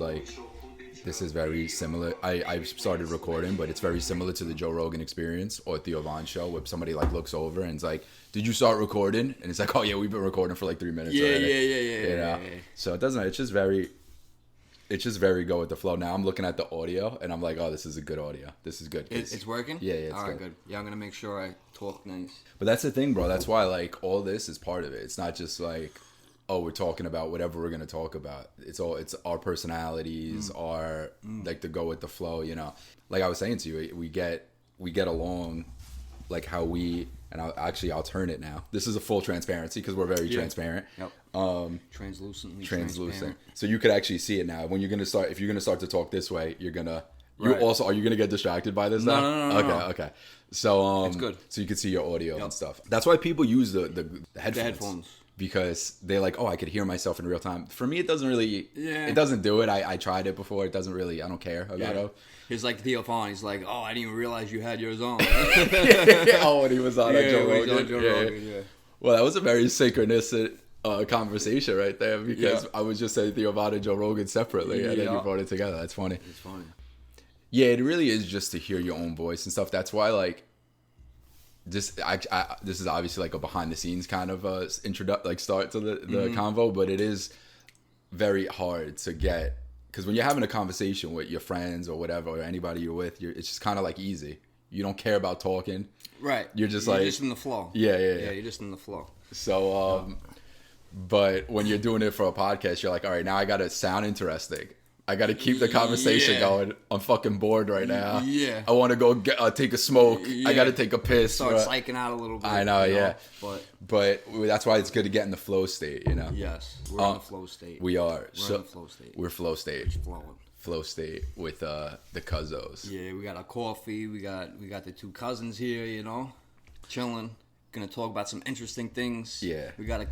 Like, this is very similar. I started recording, but it's very similar to the Joe Rogan Experience or Theo Von show, where somebody like looks over and it's like, "Did you start recording?" And it's like, "Oh yeah, we've been recording for like 3 minutes already." Yeah. So it doesn't. It's just very go with the flow. Now I'm looking at the audio and I'm like, "Oh, this is a good audio. This is good." It's working? Yeah, it's all right, good. Yeah, I'm gonna make sure I talk nice. But that's the thing, bro. That's why like all this is part of it. It's not just like, oh, we're talking about whatever we're gonna talk about. It's our personalities, our like to go with the flow. You know, like I was saying to you, we get along, like how we. And I'll turn it now. This is a full transparency because we're very transparent. Yep. Translucently translucent. So you could actually see it now. When you're gonna start, if you're gonna start to talk this way, you're gonna. You Right. also, are you gonna get distracted by this? No, now? no. Okay. So it's good. So you can see your audio and stuff. That's why people use the headphones. The headphones. Because they're like, oh, I could hear myself in real time. For me, it doesn't really. Yeah. It doesn't do it. I tried it before. It doesn't really. I don't care about it. He's like Theo Von. He's like, oh, I didn't even realize you had yours on. Oh, when he was on Joe Rogan. Yeah. Well, that was a very synchronistic conversation right there because I was just saying Theo Von and Joe Rogan separately, and then you brought it together. That's funny. It's funny. Yeah, it really is just to hear your own voice and stuff. That's why, like, this is obviously like a behind the scenes kind of start to the convo, but it is very hard to get because when you're having a conversation with your friends or whatever or anybody you're with, it's just kind of like easy. You don't care about talking, right? You're just in the flow. Yeah. You're just in the flow. So, but when you're doing it for a podcast, you're like, all right, now I gotta sound interesting. I gotta keep the conversation going. I'm fucking bored right now. Yeah. I want to go take a smoke. I gotta take a piss. Start psyching out a little bit. I know, yeah. But that's why it's good to get in the flow state, you know. Yes, we're in the flow state. We are. We're in the flow state. We're flow state. Flowing. Flow state with the Cuzoos. Yeah, we got our coffee. We got the two cousins here, you know, chilling. Gonna talk about some interesting things. Yeah. We got a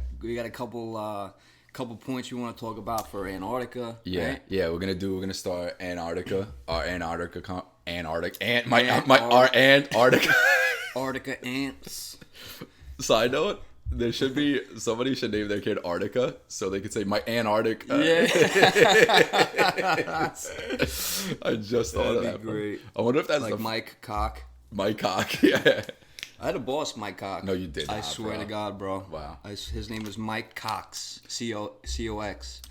couple points we want to talk about for Antarctica. Yeah, right? yeah. We're gonna start Antarctica. Our Antarctica. Arctica ants. Side note: somebody should name their kid Arctica so they could say my Antarctic. Yeah. I just thought of that. That'd be great. I wonder if that's like Mike Cock. Mike Cock, yeah. I had a boss, Mike Cox. No, you did not, I swear bro. to God, bro. Wow. His name was Mike Cox. C-O-X.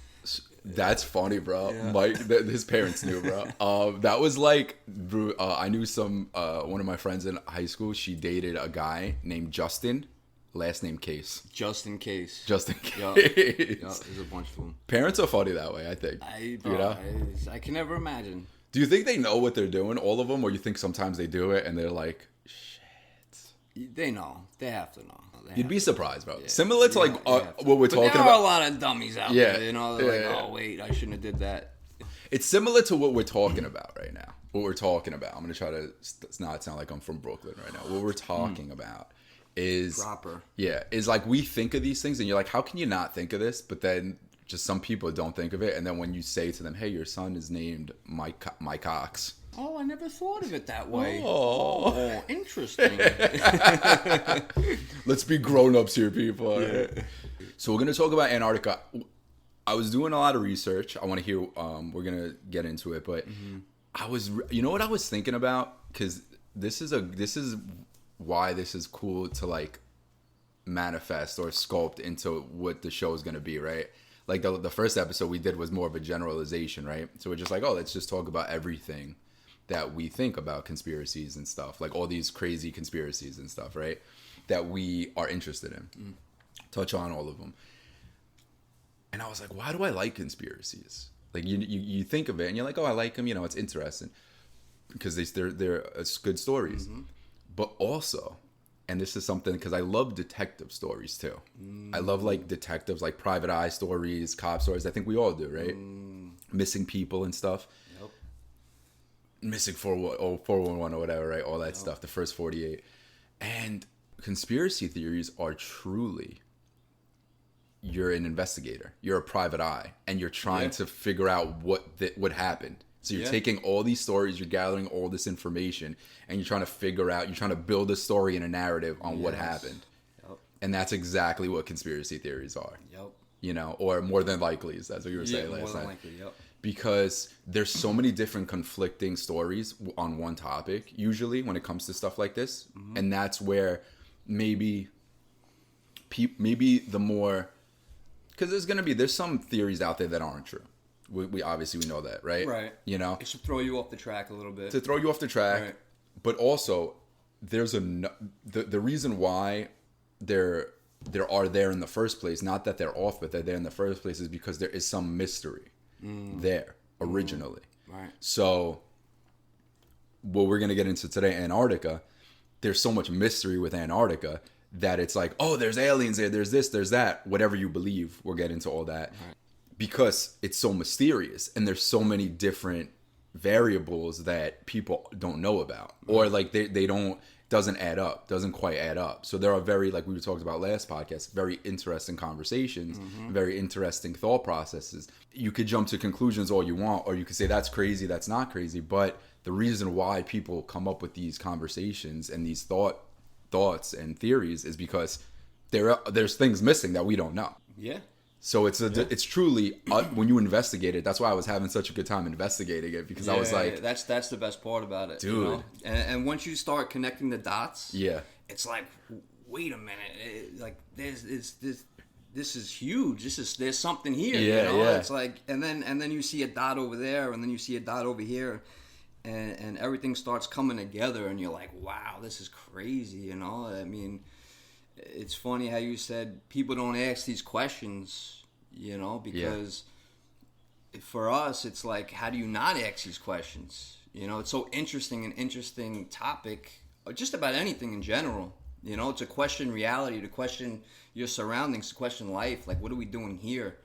That's funny, bro. Yeah. Mike, his parents knew, bro. That was like, I knew one of my friends in high school. She dated a guy named Justin, last name Case. Just in case. Yeah, there's a bunch of them. Parents are funny that way, I think. I can never imagine. Do you think they know what they're doing, all of them, or you think sometimes they do it and they're like, they know. They have to know. You'd be surprised, bro. Yeah. Similar to what we're talking about. There are a lot of dummies out there. You know, they're like, oh wait, I shouldn't have did that. It's similar to what we're talking about right now. What we're talking about. I'm gonna try to not sound like I'm from Brooklyn right now. What we're talking about is proper. Yeah, is like we think of these things, and you're like, how can you not think of this? But then just some people don't think of it, and then when you say to them, "Hey, your son is named Mike Cox." Oh, I never thought of it that way. Oh, interesting. Let's be grown-ups here, people. Yeah. So we're going to talk about Antarctica. I was doing a lot of research. I want to hear, we're going to get into it, but you know what I was thinking about? Because this is why this is cool to like manifest or sculpt into what the show is going to be, right? Like the first episode we did was more of a generalization, right? So we're just like, oh, let's just talk about everything that we think about conspiracies and stuff, like all these crazy conspiracies and stuff, right? That we are interested in. Touch on all of them. And I was like, why do I like conspiracies? Like you think of it and you're like, oh, I like them, you know, it's interesting because they're good stories. But also, and this is something because I love detective stories too. I love like detectives, like private eye stories, cop stories. I think we all do, right? Missing people and stuff. Missing 411 or whatever, right? All that stuff, the first 48. And conspiracy theories are truly, you're an investigator. You're a private eye. And you're trying to figure out what happened. So you're taking all these stories, you're gathering all this information, and you're trying to figure out, you're trying to build a story and a narrative on what happened. And that's exactly what conspiracy theories are. You know, or more than likely, that's what you were saying last night. because there's so many different conflicting stories on one topic usually when it comes to stuff like this, and that's where maybe the more, because there's some theories out there that aren't true. We obviously we know that, right? Right. You know, it should throw you off the track a little bit. To throw you off the track, right. But also there's the reason why they're there in the first place. Not that they're off, but they're there in the first place is because there is some mystery there originally. Right. So what we're gonna get into today, Antarctica. There's so much mystery with Antarctica that it's like, oh, there's aliens there, there's this, there's that. Whatever you believe, we'll get into all that. Right. Because it's so mysterious and there's so many different variables that people don't know about. Right. Or like they doesn't add up, doesn't quite add up. So there are very, like we talked about last podcast, very interesting conversations, very interesting thought processes. You could jump to conclusions all you want, or you could say that's crazy, that's not crazy. But the reason why people come up with these conversations and these thoughts and theories is because there's things missing that we don't know. Yeah. So it's truly when you investigate it. That's why I was having such a good time investigating it, because I was like, that's the best part about it, dude. You know? And once you start connecting the dots, it's like, wait a minute, like this is huge. There's something here. Yeah, you know? yeah. It's like, and then you see a dot over there, and then you see a dot over here. And everything starts coming together, and you're like, wow, this is crazy, you know? I mean, it's funny how you said people don't ask these questions, you know, because for us, it's like, how do you not ask these questions? You know, it's so interesting, an interesting topic, or just about anything in general. You know, to question reality, to question your surroundings, to question life. Like, what are we doing here?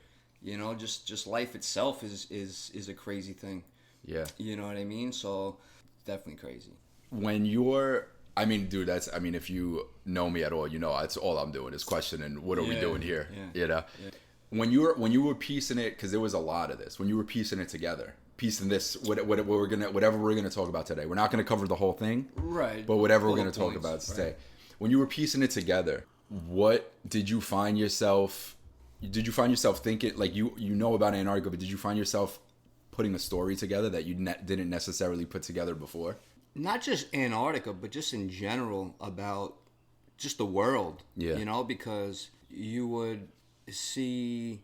You know, just life itself is a crazy thing. Yeah. You know what I mean? So, definitely crazy. When you're, I mean, dude, if you know me at all, you know, that's all I'm doing is questioning, what are we doing here? Yeah. You know? Yeah. When you were piecing it, because there was a lot of this, when you were piecing it together, piecing this, whatever we're gonna talk about today. We're not gonna cover the whole thing. Right. But whatever we're gonna talk about today. Right. When you were piecing it together, what did you find yourself thinking, like you know about Antarctica, but did you find yourself putting a story together that you didn't necessarily put together before? Not just Antarctica, but just in general about just the world. Yeah. You know, because you would see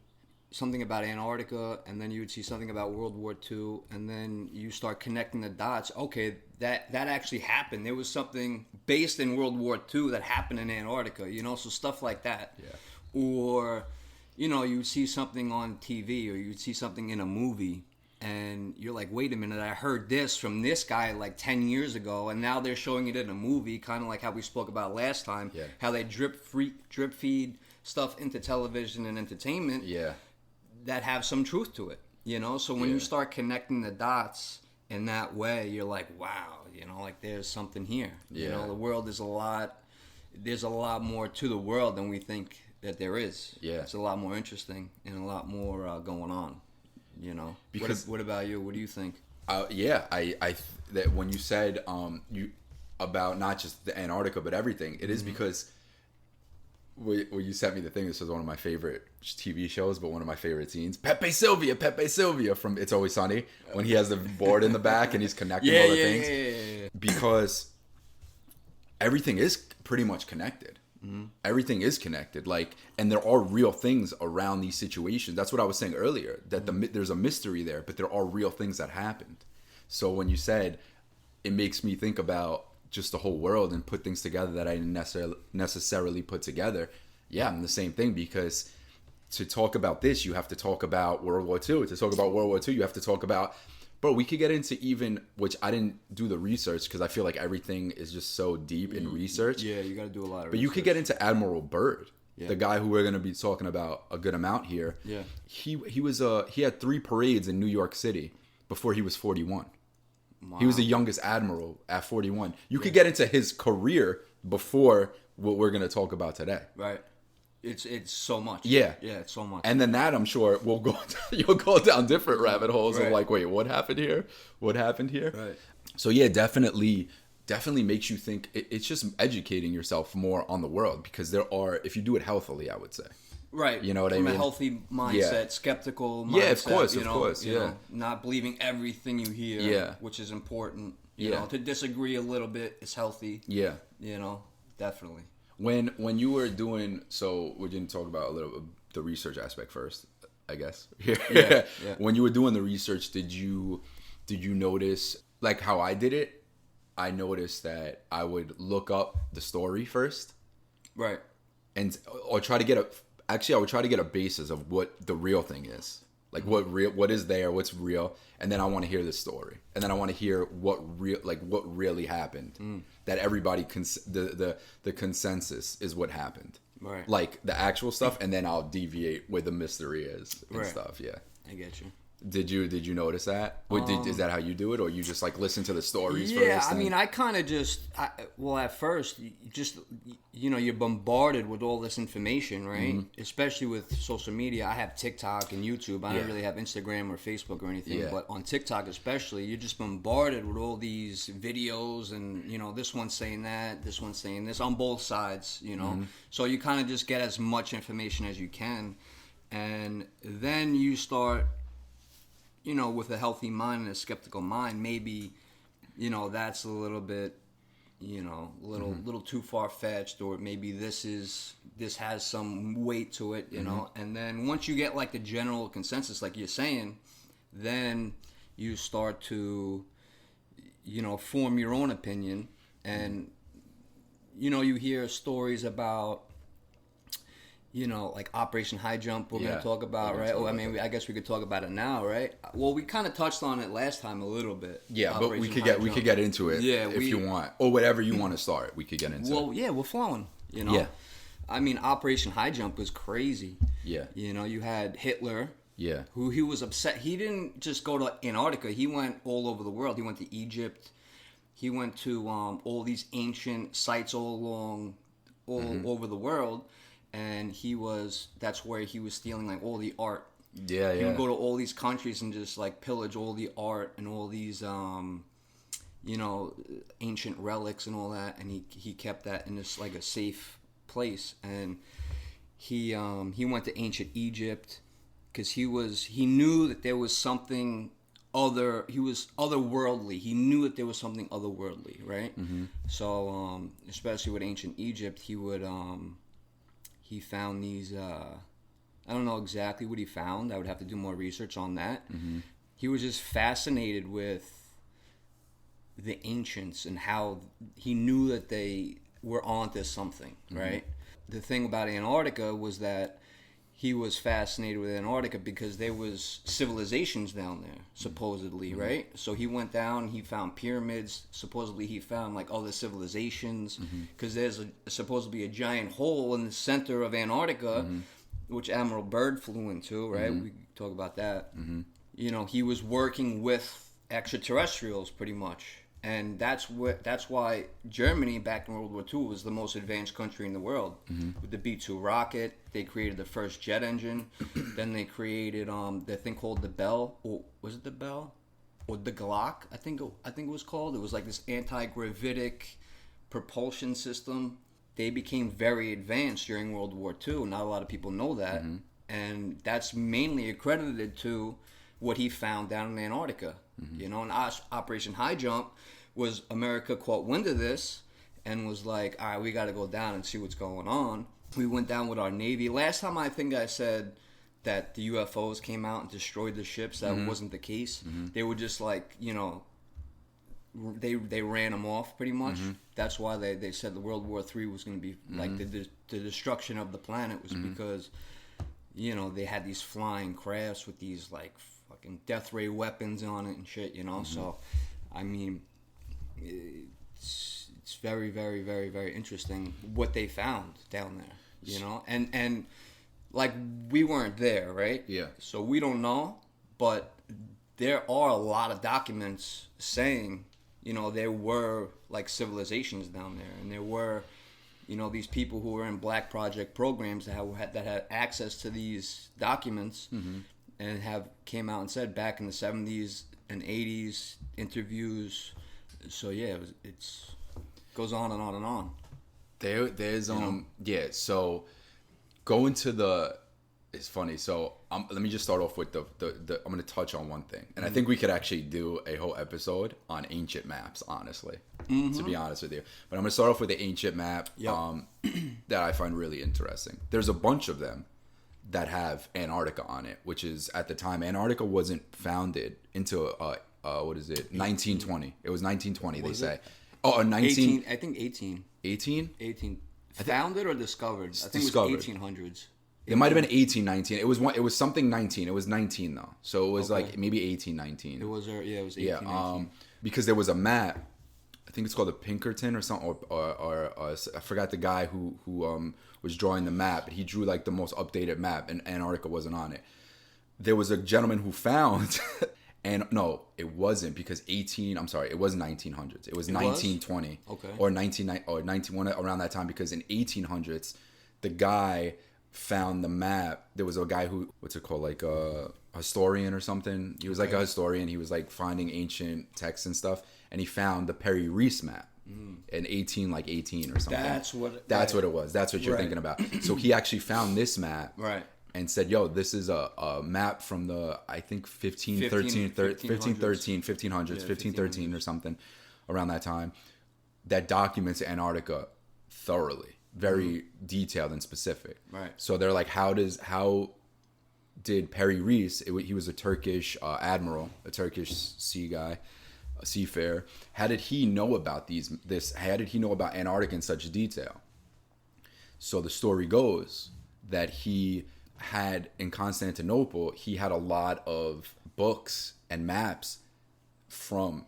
something about Antarctica, and then you would see something about World War II, and then you start connecting the dots. Okay, that actually happened. There was something based in World War II that happened in Antarctica, you know, so stuff like that. Yeah. Or, you know, you would see something on TV, or you would see something in a movie, and you're like, wait a minute, I heard this from this guy like 10 years ago, and now they're showing it in a movie, kind of like how we spoke about last time, how they drip feed stuff into television and entertainment that have some truth to it, you know? So when you start connecting the dots in that way, you're like, wow, you know, like there's something here. You know, the world is there's a lot more to the world than we think that there is. Yeah. It's a lot more interesting and a lot more going on. You know, because what about you? What do you think? That when you said you about not just the Antarctica but everything, it is because when you sent me the thing, this was one of my favorite TV shows, but one of my favorite scenes. Pepe Sylvia from It's Always Sunny, when he has the board in the back and he's connecting all the things. Yeah. Because everything is pretty much connected. Mm-hmm. Everything is connected, like, and there are real things around these situations. That's what I was saying earlier, that there's a mystery there, but there are real things that happened. So when you said, it makes me think about just the whole world and put things together that I didn't necessarily put together. Yeah, I'm the same thing, because to talk about this, you have to talk about World War II. To talk about World War II, you have to talk about, bro, we could get into even, which I didn't do the research because I feel like everything is just so deep in research. Yeah, you got to do a lot of research. But you could get into Admiral Byrd, the guy who we're going to be talking about a good amount here. Yeah. He had 3 parades in New York City before he was 41. Wow. He was the youngest admiral at 41. You could get into his career before what we're going to talk about today. Right. It's so much. Yeah. Yeah, it's so much. And then that, I'm sure, you'll go down different rabbit holes of like, wait, what happened here? What happened here? Right. So yeah, definitely makes you think. It's just educating yourself more on the world, because there are, if you do it healthily, I would say. Right. You know what I mean? mean? From a healthy mindset, skeptical mindset. Yeah, of course, you know, not believing everything you hear. Which is important. You know, to disagree a little bit is healthy. Yeah. You know, definitely. When you were doing, so we're going to talk about a little bit the research aspect first, I guess. Yeah. When you were doing the research, did you notice, like how I did it? I noticed that I would look up the story first. Right. And or try to get I would try to get a basis of what the real thing is. Like what is there, what's real, and then I want to hear the story. And then I want to hear what really happened. That everybody the consensus is what happened. Right. Like the actual stuff, and then I'll deviate where the mystery is and stuff. Yeah. I get you. Did you notice that? Is that how you do it, or you just like listen to the stories first? Yeah, I mean, I kind of at first, you're bombarded with all this information, right? Especially with social media. I have TikTok and YouTube. I don't really have Instagram or Facebook or anything, but on TikTok especially, you're just bombarded with all these videos, and this one's saying that, this one's saying this on both sides, So you kind of just get as much information as you can, and then you start. With a healthy mind and a skeptical mind, maybe, that's a little bit, little too far-fetched, or maybe this has some weight to it, know. And then once you get like the general consensus, like you're saying, then you start to, form your own opinion, and you hear stories about. Like Operation Highjump, we're going to talk about, right? I guess we could talk about it now, right? Well, we kind of touched on it last time a little bit. Yeah, Operation but we could get into it if you want. Or whatever you want to start, we could get into it. Well, yeah, we're flowing, Yeah. I mean, Operation Highjump was crazy. Yeah. You had Hitler. Yeah. Who he was upset. He didn't just go to Antarctica. He went all over the world. He went to Egypt. He went to all these ancient sites all over the world. And that's where he was stealing like all the art. Yeah, he would go to all these countries and just like pillage all the art and all these, ancient relics and all that. And he kept that in this like a safe place. And he went to ancient Egypt because he knew that there was something other. He was otherworldly. He knew that there was something otherworldly, right? Mm-hmm. So especially with ancient Egypt, he would. He found these, I don't know exactly what he found. I would have to do more research on that. Mm-hmm. He was just fascinated with the ancients and how he knew that they were onto something, right? The thing about Antarctica was that he was fascinated with Antarctica because there was civilizations down there, supposedly, right? So he went down, he found pyramids. Supposedly he found like other civilizations because there's supposed to be a giant hole in the center of Antarctica, which Admiral Byrd flew into, right? We talk about that. He was working with extraterrestrials pretty much. And that's why Germany back in World War II was the most advanced country in the world. With the B-2 rocket, they created the first jet engine. Then they created the thing called the Bell. Or was it the Bell? Or the Glock? I think it was called. It was like this anti-gravitic propulsion system. They became very advanced during World War II. Not a lot of people know that. And that's mainly accredited to what he found down in Antarctica. And Operation Highjump was America caught wind of this and was like, all right, we got to go down and see what's going on. We went down with our Navy. Last time I think I said that the UFOs came out and destroyed the ships. That wasn't the case. They were just like, they ran them off pretty much. That's why they said the World War III was going to be like the destruction of the planet was because, they had these flying crafts with these like fucking death ray weapons on it and shit, So, I mean, it's very, very, very, very interesting what they found down there, and like we weren't there, right? Yeah. So we don't know, but there are a lot of documents saying, there were like civilizations down there, and there were, these people who were in Black Project programs that had access to these documents. And came out and said back in the 70s and 80s interviews. So yeah, it goes on and on and on. There's So going to the. It's funny. So let me just start off with the I'm going to touch on one thing. And I think we could actually do a whole episode on ancient maps, honestly, to be honest with you. But I'm going to start off with the ancient map that I find really interesting. There's a bunch of them that have Antarctica on it, which is, at the time, Antarctica wasn't founded into, 1920. It was 1920, they say. Oh, 19... I think 18. 18? 18. Founded or discovered? I think discovered. It was 1800s. It might have been 1819. It was something 19. It was 19 though. So it was like maybe 1819. It was it was 1819. Because there was a map. I think it's called the Pinkerton or something, or I forgot the guy who was drawing the map. But he drew like the most updated map, and Antarctica wasn't on it. There was a gentleman who found, and no, it wasn't, because it was 1900s. It was 1920. Okay. Or 19 around that time, because in 1800s, the guy found the map. There was a guy who, what's it called, like a historian or something. He was like a historian. He was like finding ancient texts and stuff, and he found the Perry Reese map in 18 or something. That's what it was. That's what you're thinking about. So he actually found this map, right, and said, yo, this is a map from the, I think 1513 or something, around that time, that documents Antarctica thoroughly. Very detailed and specific. Right. So they're like, how did Perry Reese, he was a Turkish admiral, a Turkish sea guy, a seafarer. How did he know about how did he know about Antarctica in such detail? So the story goes that he had, in Constantinople, he had a lot of books and maps from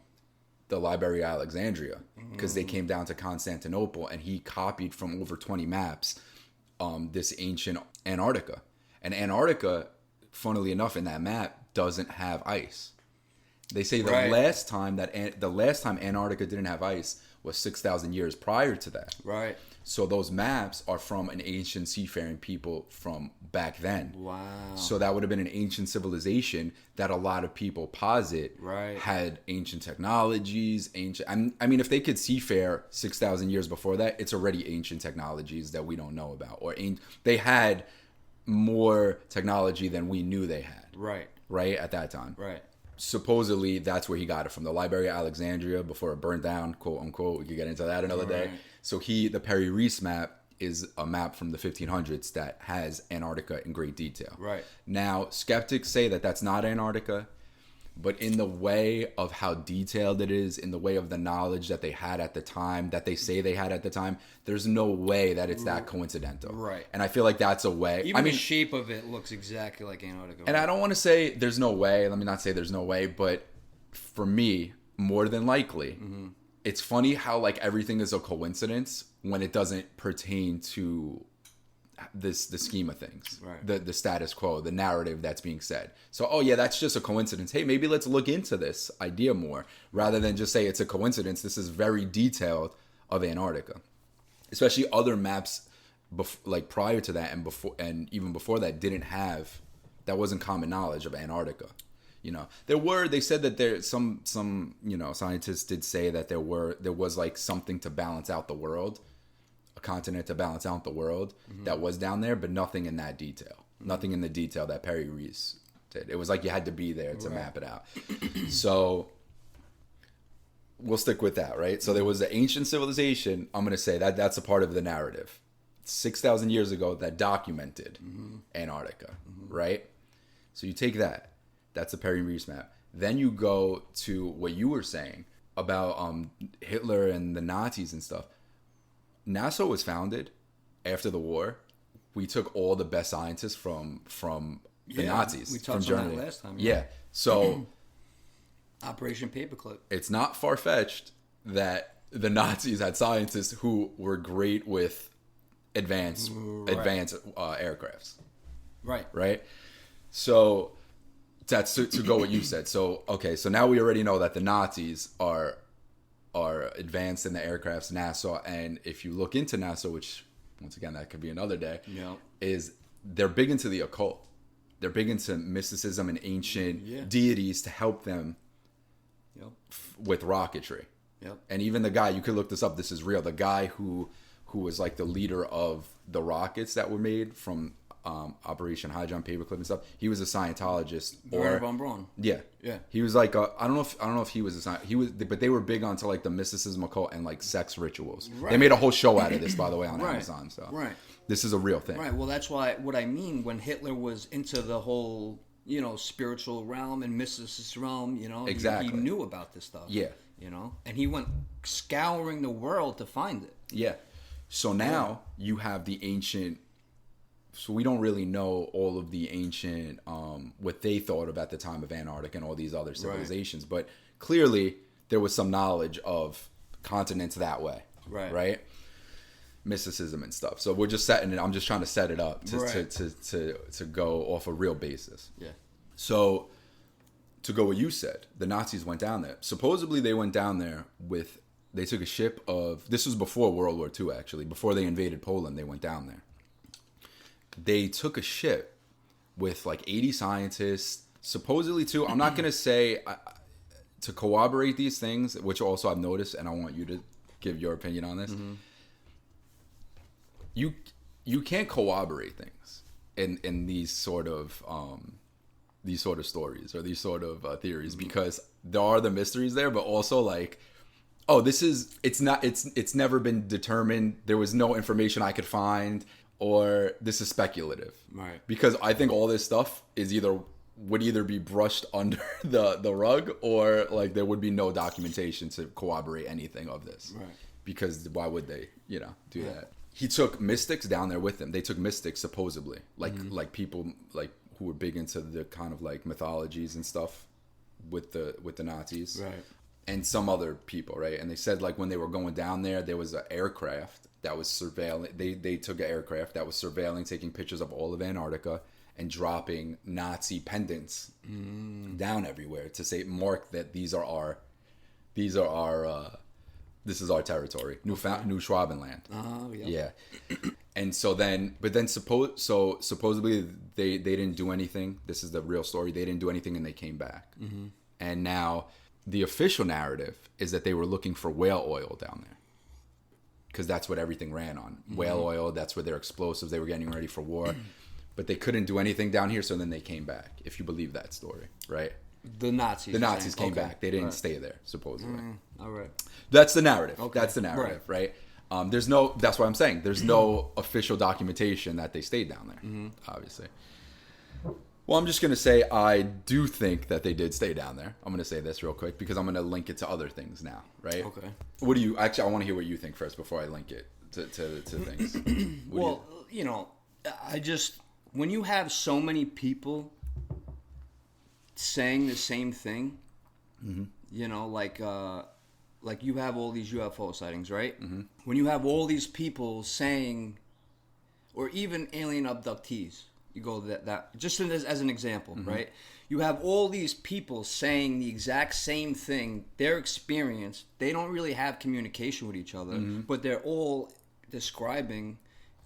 the Library of Alexandria, because they came down to Constantinople, and he copied from over 20 maps this ancient Antarctica. And Antarctica, funnily enough, in that map doesn't have ice. They say the last time Antarctica didn't have ice was 6,000 years prior to that. Right. So those maps are from an ancient seafaring people from back then. Wow. So that would have been an ancient civilization that a lot of people posit had ancient technologies, I mean, if they could seafare 6,000 years before that, it's already ancient technologies that we don't know about. Or they had more technology than we knew they had. Right. Right, at that time. Right. Supposedly, that's where he got it from, the Library of Alexandria, before it burned down, quote unquote. We could get into that another day. So the Perry Reese map is a map from the 1500s that has Antarctica in great detail. Right. Now, skeptics say that that's not Antarctica, but in the way of how detailed it is, in the way of the knowledge that they had at the time, that they say they had at the time, there's no way that it's that coincidental. Right. And I feel like that's a way. Even the shape of it looks exactly like Antarctica. And I don't want to say there's no way. Let me not say there's no way, but for me, more than likely, it's funny how like everything is a coincidence when it doesn't pertain to the scheme of things, the status quo, the narrative that's being said. So, oh yeah, that's just a coincidence. Hey, maybe let's look into this idea more, rather than just say it's a coincidence. This is very detailed of Antarctica, especially other maps like prior to that and even before that that wasn't common knowledge of Antarctica. You know, they said that there some scientists did say that there was like something to balance out the world, a continent to balance out the world that was down there, but nothing in that detail. Nothing in the detail that Perry Reese did. It was like you had to be there to map it out. So we'll stick with that, right? So there was an ancient civilization. I'm going to say that's a part of the narrative. 6,000 years ago that documented Antarctica, right? So you take that. That's the Perry Reese map. Then you go to what you were saying about Hitler and the Nazis and stuff. NASA was founded after the war. We took all the best scientists from the Nazis, we from touched Germany. on that last time. Yeah. So Operation Paperclip. It's not far-fetched that the Nazis had scientists who were great with advanced aircrafts. Right. Right. So that's to go what you said. So okay, so now we already know that the Nazis are advanced in the aircrafts. NASA, and if you look into NASA, which once again that could be another day, is they're big into the occult. They're big into mysticism and ancient deities to help them with rocketry. And even the guy, you could look this up, this is real, the guy who who was like the leader of the rockets that were made from Operation Highjump, Paperclip and stuff. He was a Scientologist. Werner von Braun. Yeah. He was like I don't know if he was but they were big onto like the mysticism occult and like sex rituals. Right. They made a whole show out of this, by the way, on Amazon. So this is a real thing. Right. Well, that's what I mean when Hitler was into the whole, you know, spiritual realm and mysticist realm, you know. Exactly. He knew about this stuff. Yeah. You know, and he went scouring the world to find it. Yeah. So now you have the ancient. So we don't really know all of the ancient, what they thought of at the time of Antarctica and all these other civilizations. But clearly there was some knowledge of continents that way. Right? Mysticism and stuff. So we're just setting it. I'm just trying to set it up to go off a real basis. Yeah. So to go what you said, the Nazis went down there. Supposedly they went down there they took a ship this was before World War II, actually. Before they invaded Poland, they went down there. They took a ship with like 80 scientists, supposedly too. I'm not going to say to corroborate these things, which also I've noticed, and I want you to give your opinion on this. Mm-hmm. You can't corroborate things in these sort of stories or these sort of theories, mm-hmm. because there are the mysteries there, but also like, oh, it's never been determined. There was no information I could find. Or this is speculative, right? Because I think all this stuff would either be brushed under the rug, or like there would be no documentation to corroborate anything of this, right? Because why would they, do that? He took mystics down there with him. They took mystics supposedly, like mm-hmm. like people like who were big into the kind of like mythologies and stuff with the Nazis, right? And some other people, right? And they said like when they were going down there was an aircraft that was surveilling. They took an aircraft that was surveilling, taking pictures of all of Antarctica and dropping Nazi pendants down everywhere to say, mark that this is our territory, New Schwabenland. Oh, yeah. And so supposedly they didn't do anything. This is the real story. They didn't do anything and they came back. Mm-hmm. And now the official narrative is that they were looking for whale oil down there. Because that's what everything ran on. Mm-hmm. Whale oil, that's where their explosives, they were getting ready for war. But they couldn't do anything down here, so then they came back, if you believe that story, right? The Nazis came back. They didn't stay there, supposedly. All right. That's the narrative. Okay. That's the narrative, right? That's what I'm saying. There's no official documentation that they stayed down there, mm-hmm. obviously. Well, I'm just going to say I do think that they did stay down there. I'm going to say this real quick because I'm going to link it to other things now, right? Okay. I want to hear what you think first before I link it to things. When you have so many people saying the same thing, mm-hmm. Like you have all these UFO sightings, right? Mm-hmm. When you have all these people saying, or even alien abductees, you go that just as an example, mm-hmm. right? You have all these people saying the exact same thing, their experience. They don't really have communication with each other, mm-hmm. but they're all describing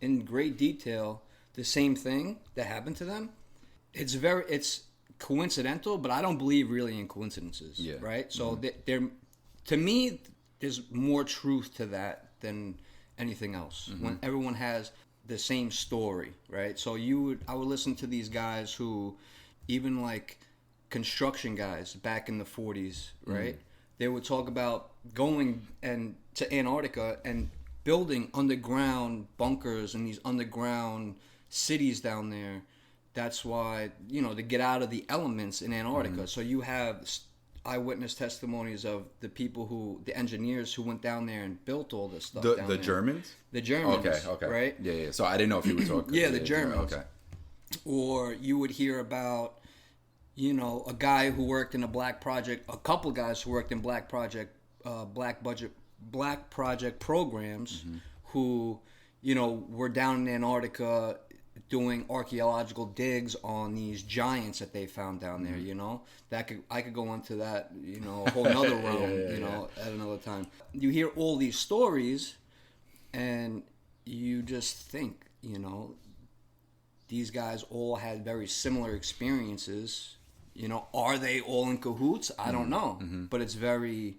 in great detail the same thing that happened to them. It's coincidental, but I don't believe really in coincidences, right? So mm-hmm. To me, there's more truth to that than anything else. Mm-hmm. When everyone has the same story, right? So I would listen to these guys who, even like construction guys back in the 40s, right? They would talk about going to Antarctica and building underground bunkers and these underground cities down there. That's why, to get out of the elements in Antarctica. Mm-hmm. So you have eyewitness testimonies of the engineers who went down there and built all this stuff. The Germans? The Germans. Okay. Right? Yeah. So I didn't know if you were talking. the Germans. Okay. Or you would hear about, a guy who worked in a black project, a couple guys who worked in black project programs, mm-hmm. who, were down in Antarctica doing archaeological digs on these giants that they found down there, I could go into that, a whole nother realm, at another time. You hear all these stories and you just think, these guys all had very similar experiences. Are they all in cahoots? I don't know, mm-hmm. but it's very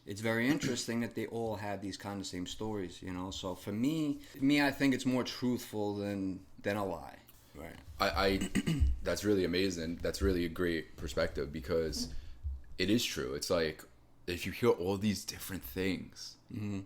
it's very interesting that they all have these kind of same stories, you know. So for me, I think it's more truthful than a lie. Right. I that's really amazing. That's really a great perspective, because it is true. It's like, if you hear all these different things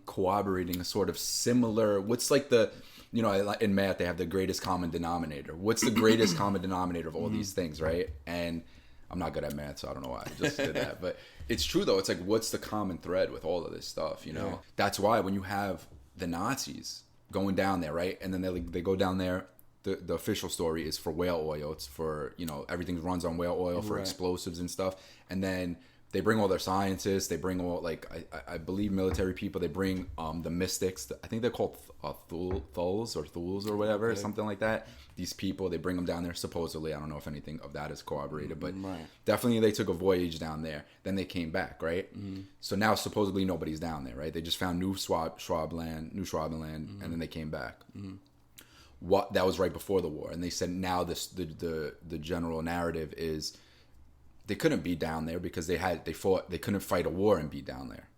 corroborating a sort of similar, what's like the, you know, in math they have the greatest common denominator. What's the greatest common denominator of all these things, right? And I'm not good at math, so I don't know why I just did that. But it's true, though. It's like, what's the common thread with all of this stuff, you know? Yeah. That's why when you have the Nazis going down there, right? And then they go down there. The official story is for whale oil. It's for, you know, everything runs on whale oil for explosives and stuff. And then they bring all their scientists. They bring all, like, I believe military people. They bring the mystics. I think they're called Thuls or whatever, something like that. These people, they bring them down there, supposedly. I don't know if anything of that is corroborated, but definitely they took a voyage down there. Then they came back, right? So now supposedly nobody's down there, right? They just found New Schwabenland, and then they came back. What that was right before the war, and they said now the general narrative is they couldn't be down there because they couldn't fight a war and be down there.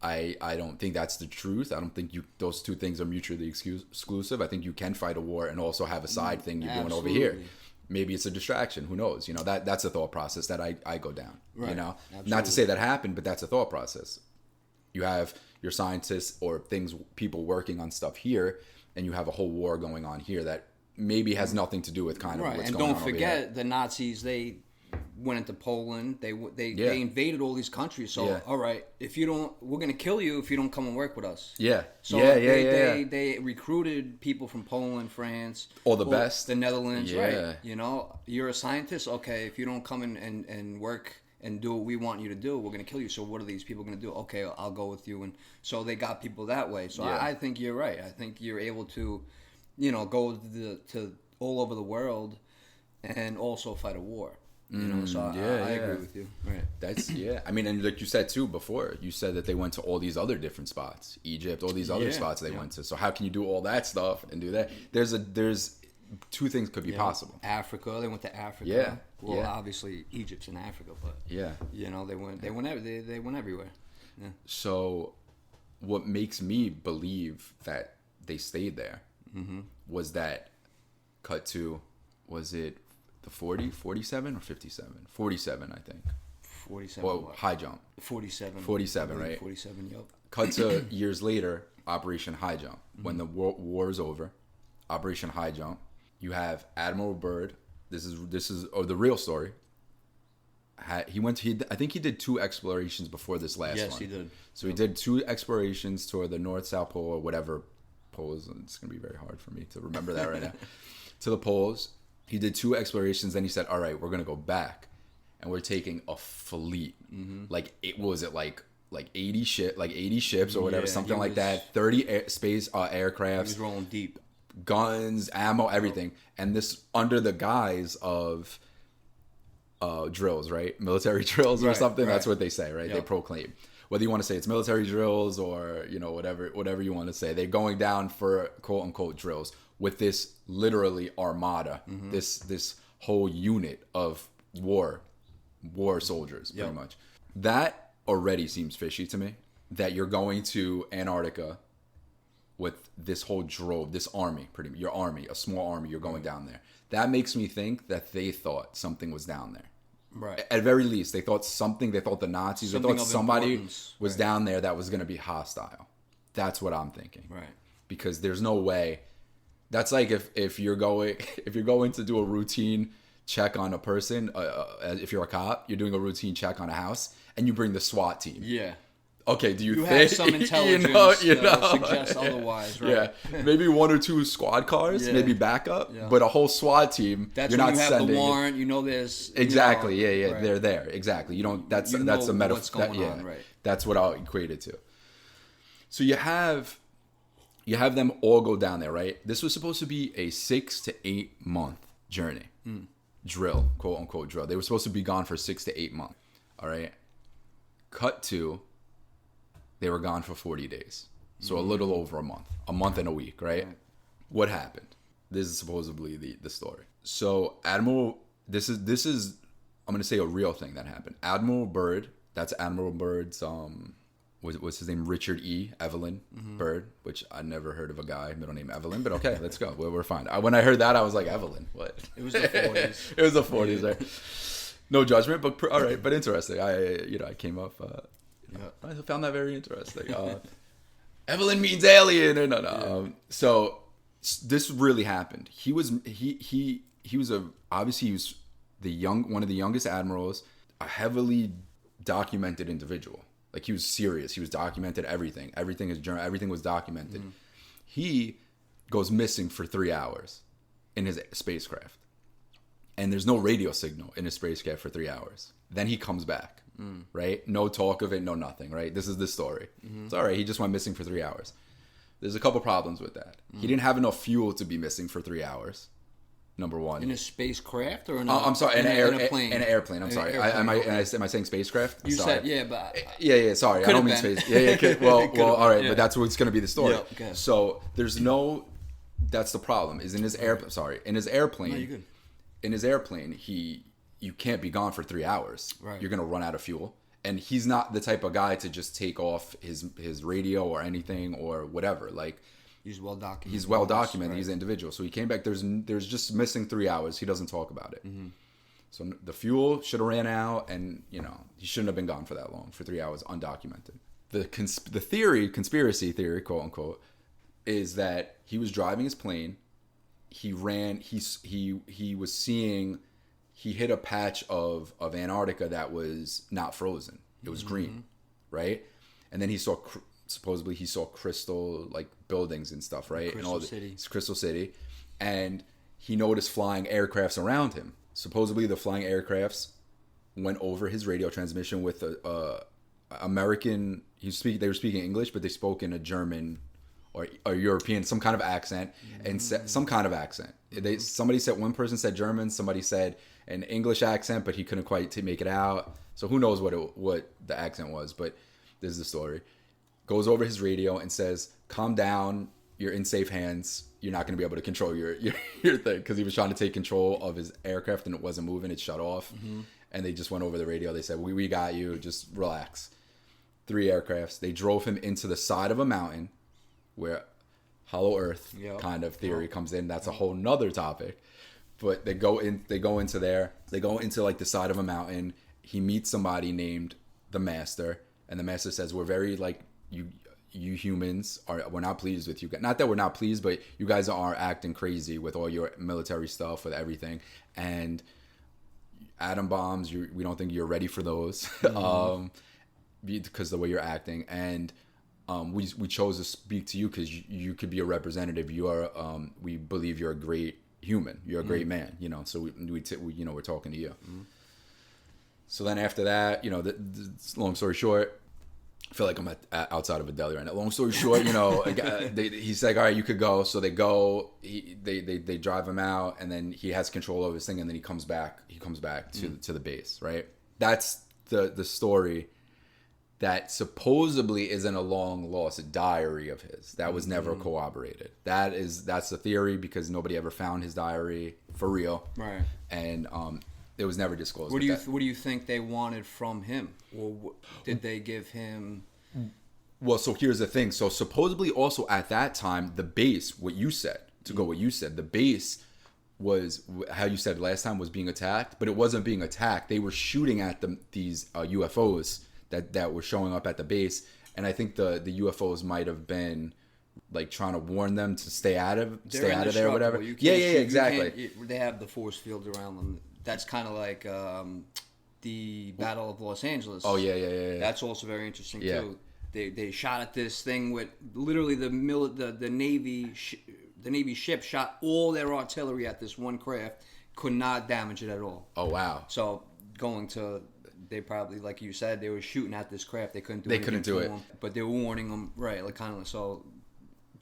I don't think that's the truth. I don't think those two things are mutually exclusive. I think you can fight a war and also have a side thing you're doing over here. Maybe it's a distraction. Who knows? You know, that's a thought process that I go down. Right. You know, not to say that happened, but that's a thought process. You have your scientists or people working on stuff here, and you have a whole war going on here that maybe has nothing to do with kind of what's going on over here. And don't forget, the Nazis, they went into Poland. They invaded all these countries. So, all right, we're going to kill you if you don't come and work with us. Yeah. So they recruited people from Poland, France. All the best. The Netherlands, right. You know, you're a scientist. Okay, if you don't come and work and do what we want you to do, we're going to kill you. So what are these people going to do? Okay, I'll go with you. And so they got people that way. So I think you're right. I think you're able to, you know, go to all over the world and also fight a war. You know, so I agree with you. Right. That's I mean, and like you said too before, you said that they went to all these other different spots, Egypt, all these other spots they went to. So how can you do all that stuff and do that? There's two things could be possible. Africa, they went to Africa. Yeah. Well, obviously Egypt's in Africa, but you know, they went everywhere. Yeah. So, what makes me believe that they stayed there was that cut to, was it the 47 or 57? 47, I think. 47. Well, Highjump. 47. 47, right? 47, yep. Cut to years later, Operation Highjump. When the war is over, Operation Highjump. You have Admiral Byrd. This is the real story. I think he did 2 explorations before this last one. Yes, he did. So he did 2 explorations toward the North, South Pole, or whatever poles. It's going to be very hard for me to remember that right now. To the poles. He did 2 explorations. Then he said, all right, we're going to go back. And we're taking a fleet. Like, it was it like 80 ships or whatever, something like that. 30 space aircrafts. He was rolling deep. Guns, ammo, everything. And this under the guise of drills, right? Military drills or something. Right. That's what they say, right? Yep. They proclaim. Whether you want to say it's military drills or, you know, whatever you want to say. They're going down for quote unquote drills with this literally armada, this whole unit of war soldiers, pretty much. That already seems fishy to me, that you're going to Antarctica with this whole drove, this army, your army, a small army, you're going down there. That makes me think that they thought something was down there. Right. At very least, they thought the Nazis, they thought somebody was down there that was going to be hostile. That's what I'm thinking. Right. Because there's no way. That's like if you're going to do a routine check on a person, if you're a cop, you're doing a routine check on a house, and you bring the SWAT team. Yeah. Okay, do you think have some intelligence suggests otherwise, right? Yeah, maybe 1 or 2 squad cars, maybe backup, but a whole SWAT team. That's you're when not you have sending the warrant. You know, there's exactly, right. They're there, exactly. You don't. That's a metaphor. What's going on, right? That's what I'll equate it to. So you have them all go down there, right? This was supposed to be a 6 to 8 month journey, drill, quote unquote drill. They were supposed to be gone for 6 to 8 months. All right. Cut to. They were gone for 40 days. So a little over a month and a week, right? What happened? This is supposedly the story. So Admiral, this is I'm going to say a real thing that happened. Admiral Byrd, that's Admiral Byrd's what's his name? Richard E. Evelyn Byrd, which I never heard of a guy middle name Evelyn, but okay, let's go. We're fine. When I heard that, I was like, Evelyn, what? It was the 40s. It was the 40s, right? No judgment, but all right, but interesting. I came up. I found that very interesting. Evelyn means alien, and so this really happened. He was obviously he was one of the youngest admirals, a heavily documented individual. Like, he was serious. He was documented everything. Everything was documented. He goes missing for 3 hours in his spacecraft. And there's no radio signal in his spacecraft for 3 hours. Then he comes back, right? No talk of it, no nothing, right? This is the story. It's all right. He just went missing for 3 hours. There's a couple problems with that. He didn't have enough fuel to be missing for 3 hours. Number one. In a spacecraft or I'm sorry, in a plane? In an airplane. I'm sorry. Am I saying spacecraft? You sorry. said, yeah, but... Yeah, sorry. I don't mean space. Yeah. Well, all right, but that's what's going to be the story. Yeah, okay. So there's no... That's the problem, is in his airplane... Sorry. In his airplane... No, you're good. In his airplane, you can't be gone for 3 hours. Right. You're going to run out of fuel. And he's not the type of guy to just take off his radio or anything or whatever. Like... He's well documented. Right. He's an individual. So he came back. There's just missing 3 hours. He doesn't talk about it. So the fuel should have ran out, and he shouldn't have been gone for that long, for 3 hours, undocumented. The conspiracy theory, quote unquote, is that he was driving his plane. He ran. He was seeing. He hit a patch of Antarctica that was not frozen. It was green, right? And then supposedly he saw crystal like buildings and stuff, right? Crystal City. And he noticed flying aircrafts around him. Supposedly the flying aircrafts went over his radio transmission with a American. They were speaking English, but they spoke in a German or European, some kind of accent, and some kind of accent. One person said German, somebody said an English accent, but he couldn't quite make it out. So who knows what the accent was? But this is the story. Goes over his radio and says, "Calm down. You're in safe hands. You're not going to be able to control your thing," because he was trying to take control of his aircraft and it wasn't moving. It shut off, and they just went over the radio. They said, "We got you. Just relax." 3 aircrafts. They drove him into the side of a mountain, where Hollow Earth kind of theory comes in. That's a whole nother topic. But they go into like the side of a mountain. He meets somebody named the Master, and the Master says, "We're very like." You humans we're not pleased with you. Not that we're not pleased, but you guys are acting crazy with all your military stuff, with everything, and atom bombs. We don't think you're ready for those, because the way you're acting. And we chose to speak to you because you could be a representative. You are. We believe you're a great human. You're a great man. So we're talking to you. So then after that, long story short. I feel like I'm outside of a deli right now. Long story short, he's like, "All right, you could go." So they go. They drive him out, and then he has control of his thing, and then he comes back. He comes back to the base, right? That's the story that supposedly is in a long lost diary of his that was never corroborated. That's the theory because nobody ever found his diary for real, right? And it was never disclosed. What do you think they wanted from him, or did they give him? Well, so here's the thing. So supposedly, also at that time, the base, what you said, the base was how you said last time was being attacked, but it wasn't being attacked. They were shooting at these UFOs that were showing up at the base, and I think the UFOs might have been like trying to warn them to stay out of there or whatever. Yeah, exactly. They have the force field around them. That's kind of like the Battle of Los Angeles. Oh yeah. That's also very interesting too. They shot at this thing with literally the Navy ship shot all their artillery at this one craft, could not damage it at all. Oh wow! So they probably, like you said, they were shooting at this craft. They couldn't do it, but they were warning them, right? Like kind of so.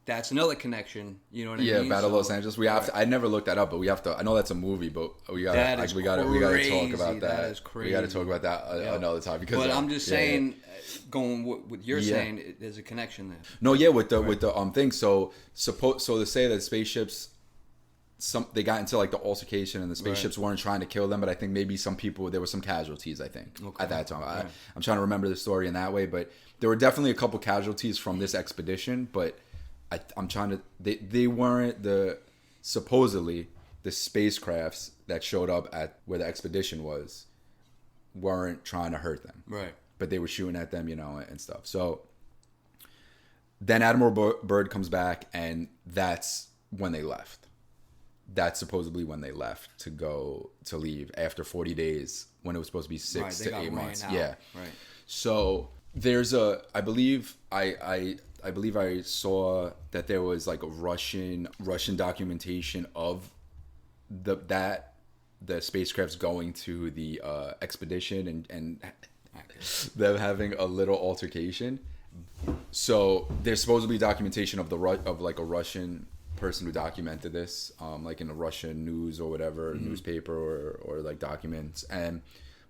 That's another connection, you know what I mean? Yeah, Battle of Los Angeles. We have to. I never looked that up, but we have to. I know that's a movie, but we got to talk about that. That is crazy. We got to talk about that another time because. But I'm just saying, going with you're saying, there's a connection there. No, with the thing. So to say that spaceships they got into like the altercation, and the spaceships weren't trying to kill them, but I think maybe there were some casualties, I think, at that time. I'm trying to remember the story in that way, but there were definitely a couple casualties from this expedition, but I'm trying to, they weren't supposedly the spacecrafts that showed up at where the expedition weren't trying to hurt them. Right. But they were shooting at them, and stuff. So then Admiral Byrd comes back, and that's when they left. That's supposedly when they left to leave after 40 days, when it was supposed to be 6 to 8 months. Out. Yeah. Right. So there's I believe I saw that there was like a Russian documentation of the spacecrafts going to the expedition and them having a little altercation. So there's supposed to be documentation of like a Russian person who documented this, like in a Russian news or whatever, newspaper or like documents.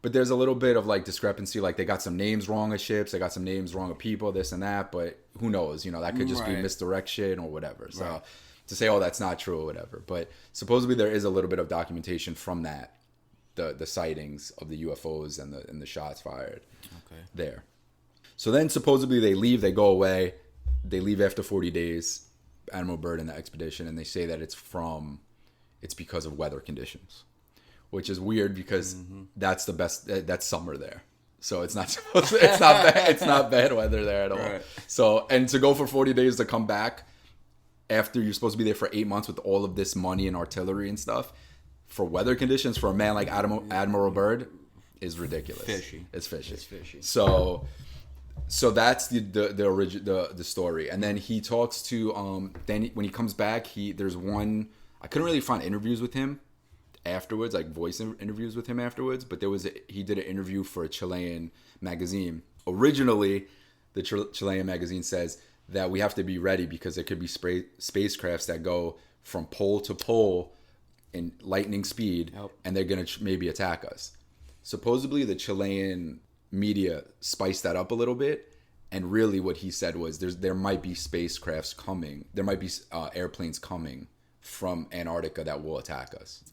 But there's a little bit of like discrepancy. Like they got some names wrong of ships, they got some names wrong of people, this and that. But who knows? That could just be misdirection or whatever. So to say, oh, that's not true or whatever. But supposedly there is a little bit of documentation from that, the sightings of the UFOs and the shots fired there. So then supposedly they leave, they go away, they leave after 40 days, Admiral Byrd and the expedition, and they say that it's because of weather conditions, which is weird because that's the best, that's summer there. So it's not bad weather there at all. Right. So, and to go for 40 days to come back after you're supposed to be there for 8 months with all of this money and artillery and stuff, for weather conditions for a man like Admiral Byrd is ridiculous. It's fishy. So that's the story. And then he talks to then when he comes back, there's one, I couldn't really find interviews with him afterwards, like voice interviews with him afterwards, but he did an interview for a Chilean magazine. Originally, the Chilean magazine says that we have to be ready because there could be spacecrafts that go from pole to pole in lightning speed, and they're going to maybe attack us. Supposedly, the Chilean media spiced that up a little bit, and really what he said was there might be spacecrafts coming, there might be airplanes coming from Antarctica that will attack us.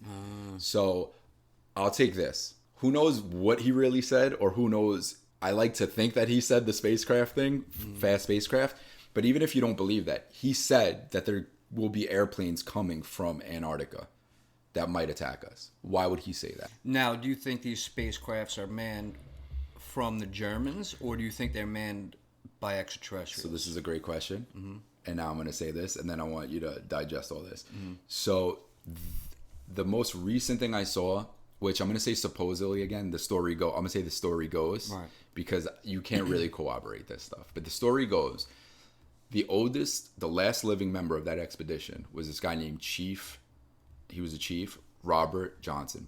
So I'll take this. Who knows what he really said, or who knows, I like to think that he said the spacecraft thing, fast spacecraft, but even if you don't believe that, he said that there will be airplanes coming from Antarctica that might attack us. Why would he say that? Now, do you think these spacecrafts are manned from the Germans, or do you think they're manned by extraterrestrials? So this is a great question. And now I'm going to say this, and then I want you to digest all this. So the most recent thing I saw, which I'm going to say supposedly again, I'm going to say the story goes, because you can't really corroborate this stuff. But the story goes, the last living member of that expedition was this guy named Chief. He was a chief, Bobby Johnson.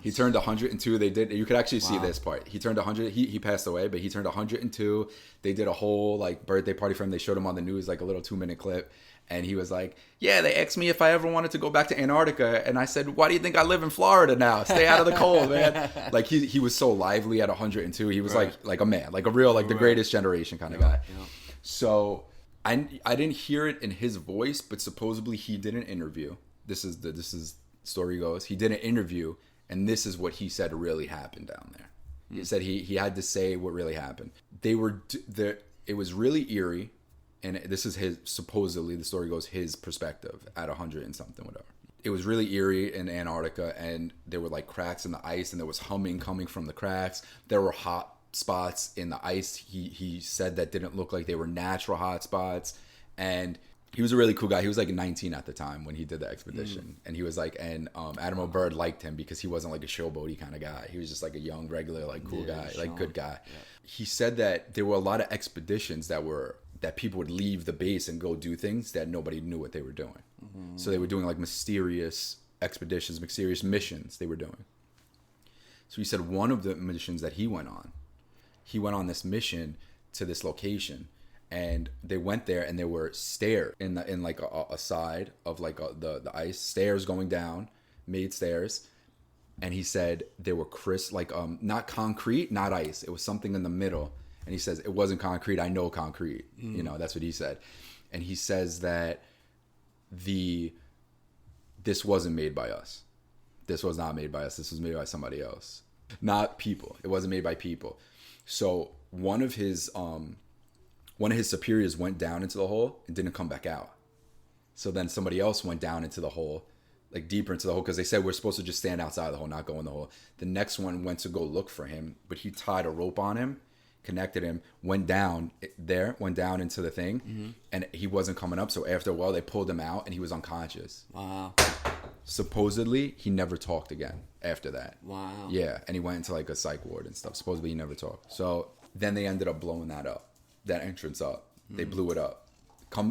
He turned 102. You could actually see this part. He turned 100. He passed away, but he turned 102. They did a whole like birthday party for him. They showed him on the news, like a little 2-minute clip. And he was like, yeah, they asked me if I ever wanted to go back to Antarctica. And I said, why do you think I live in Florida now? Stay out of the cold, man. Like he was so lively at 102. He was like a man, like a real, like the greatest generation kind of guy. Yeah. So I didn't hear it in his voice, but supposedly he did an interview. This is story goes. He did an interview, and this is what he said really happened down there. He said he had to say what really happened. It was really eerie. And this is supposedly, the story goes, his perspective at 100 and something, whatever. It was really eerie in Antarctica, and there were like cracks in the ice, and there was humming coming from the cracks. There were hot spots in the ice. He said that didn't look like they were natural hot spots. And he was a really cool guy. He was like 19 at the time when he did the expedition. And he was like, Admiral Byrd liked him because he wasn't like a showboaty kind of guy. He was just like a young, regular, like cool guy, like good guy. Yeah. He said that there were a lot of expeditions that people would leave the base and go do things that nobody knew what they were doing. So they were doing like mysterious expeditions, mysterious missions they were doing. So he said one of the missions that he went on this mission to this location, and they went there and there were stairs in like a side of like the ice, stairs going down, made stairs. And he said they were crisp, like not concrete, not ice. It was something in the middle. And he says, it wasn't concrete. I know concrete. That's what he said. And he says that this wasn't made by us. This was not made by us. This was made by somebody else. Not people. It wasn't made by people. So one of his superiors went down into the hole and didn't come back out. So then somebody else went down into the hole, like deeper into the hole, because they said we're supposed to just stand outside the hole, not go in the hole. The next one went to go look for him, but he tied a rope on him, connected him, went down into the thing, and he wasn't coming up. So after a while, they pulled him out, and he was unconscious. Wow. Supposedly, he never talked again after that. Wow. Yeah, and he went into like a psych ward and stuff. Supposedly, he never talked. So then they ended up blowing that entrance up. They blew it up.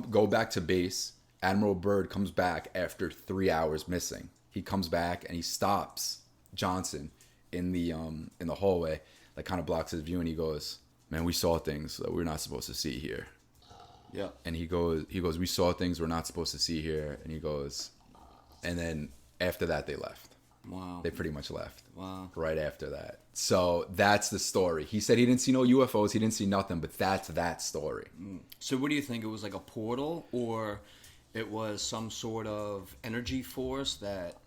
Go back to base. Admiral Byrd comes back after 3 hours missing. He comes back and he stops Johnson in the hallway, like kind of blocks his view, and he goes, "Man, we saw things that we're not supposed to see here." Yeah. And he goes, "We saw things we're not supposed to see here." And he goes, and then after that they left. Wow. They pretty much left. Wow. Right after that. So that's the story. He said he didn't see no UFOs, he didn't see nothing, but that's that story. So what do you think? It was like a portal, or it was some sort of energy force that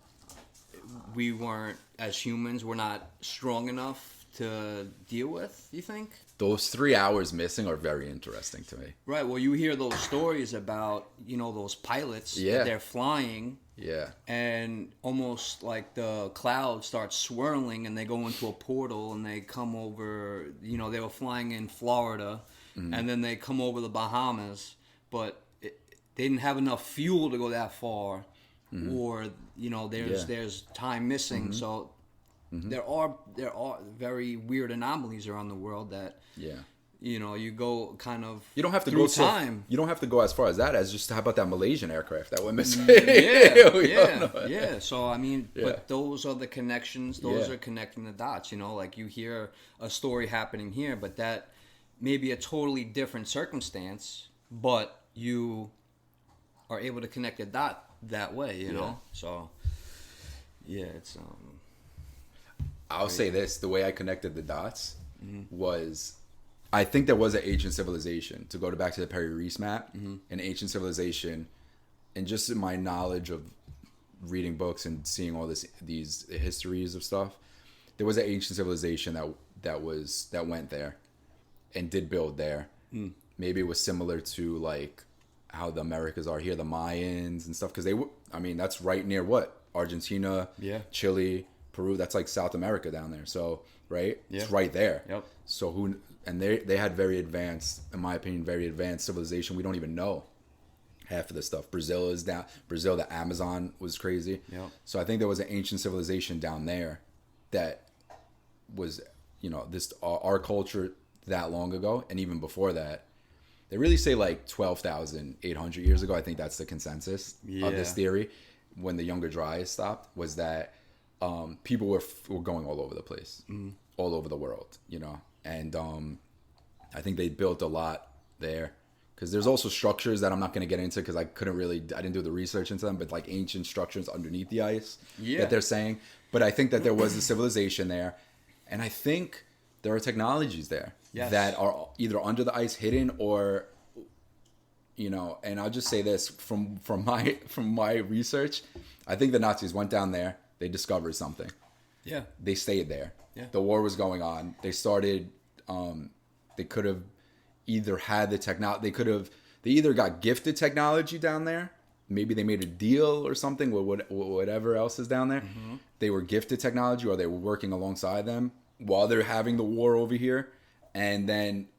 we weren't, as humans, we're not strong enough to deal with, you think? Those 3 hours missing are very interesting to me. Right. Well, you hear those stories about, those pilots that they're flying. Yeah. And almost like the clouds start swirling and they go into a portal and they come over, they were flying in Florida and then they come over the Bahamas, but they didn't have enough fuel to go that far, or there's time missing. So there are very weird anomalies around the world that you go kind of you don't have to through go time. You don't have to go as far as that. As just how about that Malaysian aircraft that went missing? Yeah. So I mean, but those are the connections. Those are connecting the dots. Like you hear a story happening here, but that may be a totally different circumstance, but you are able to connect a dot that way, you know? So, it's... I'll say this, the way I connected the dots was, I think there was an ancient civilization, to go back to the Perry Reese map, an ancient civilization, and just in my knowledge of reading books and seeing all these histories of stuff, there was an ancient civilization that went there and did build there. Maybe it was similar to like how the Americas are here, the Mayans and stuff, because that's right near Argentina, Chile, Peru. That's like South America down there. So it's right there. Yep. So they had very advanced, in my opinion, very advanced civilization. We don't even know half of this stuff. Brazil, the Amazon was crazy. Yep. So I think there was an ancient civilization down there that was our culture that long ago, and even before that. They really say like 12,800 years ago. I think that's the consensus of this theory. When the Younger Dryas stopped, was that people were going all over the place, all over the world, And I think they built a lot there, because there's also structures that I'm not going to get into because I didn't do the research into them, but like ancient structures underneath the ice that they're saying. But I think that there was a civilization there, and I think there are technologies there. Yes. That are either under the ice, hidden, or and I'll just say this from my research, I think the Nazis went down there, they discovered something. Yeah. They stayed there. Yeah. The war was going on. They started they could have either had the technology, they either got gifted technology down there, maybe they made a deal or something with whatever else is down there. They were gifted technology, or they were working alongside them while they're having the war over here. And then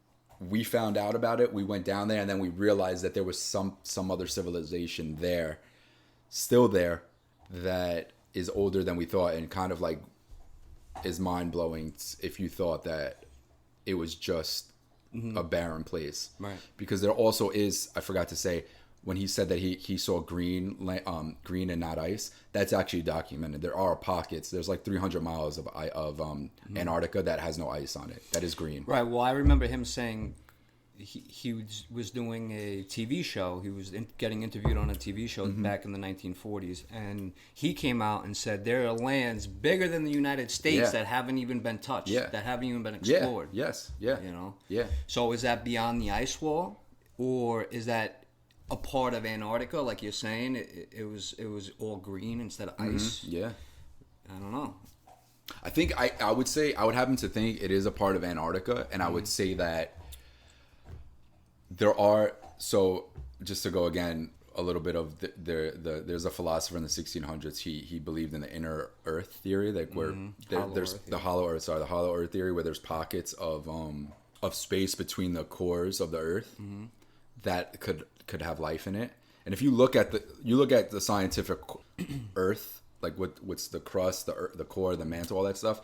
we found out about it. We went down there, and then we realized that there was some other civilization there, still there, that is older than we thought, and kind of like is mind blowing if you thought that it was just a barren place. Right. Because there also is, I forgot to say, when he said that he saw green and not ice, that's actually documented. There are pockets. There's like 300 miles of Antarctica that has no ice on it. That is green. Right. Well, I remember him saying he was doing a TV show. He was getting interviewed on a TV show back in the 1940s, and he came out and said there are lands bigger than the United States that haven't even been touched, that haven't even been explored. Yes. Yeah. So is that beyond the ice wall, or is that a part of Antarctica, like you're saying. It was all green instead of ice. Yeah. I don't know. I think I would say I would happen to think it is a part of Antarctica, and I would say that there are, so just to go again a little bit of there's a philosopher in the 1600s. He believed in the inner Earth theory, like where there's the hollow Earth theory, where there's pockets of space between the cores of the Earth that could have life in it. And if you look at the scientific Earth, like what's the crust, the core, the mantle, all that stuff.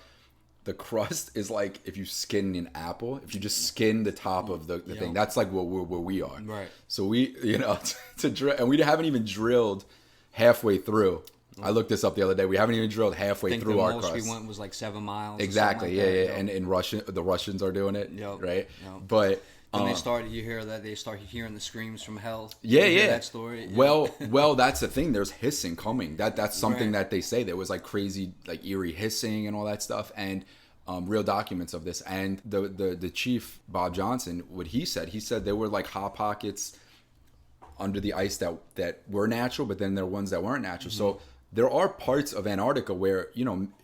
The crust is like if you skin an apple. If you just skin the top of the thing, that's like where we are. Right. So we, to drill, and we haven't even drilled halfway through. I looked this up the other day. We haven't even drilled halfway through our crust. The most we went was like 7 miles. Exactly. Like yeah. And in the Russians are doing it. Yep. Right. Yep. But then they start hearing the screams from hell. Yeah. That story. Well, that's the thing. There's hissing coming. That's something that they say. There was like crazy, like eerie hissing and all that stuff, and real documents of this. And the chief, Bob Johnson, what he said there were like hot pockets under the ice that were natural, but then there were ones that weren't natural. So there are parts of Antarctica where,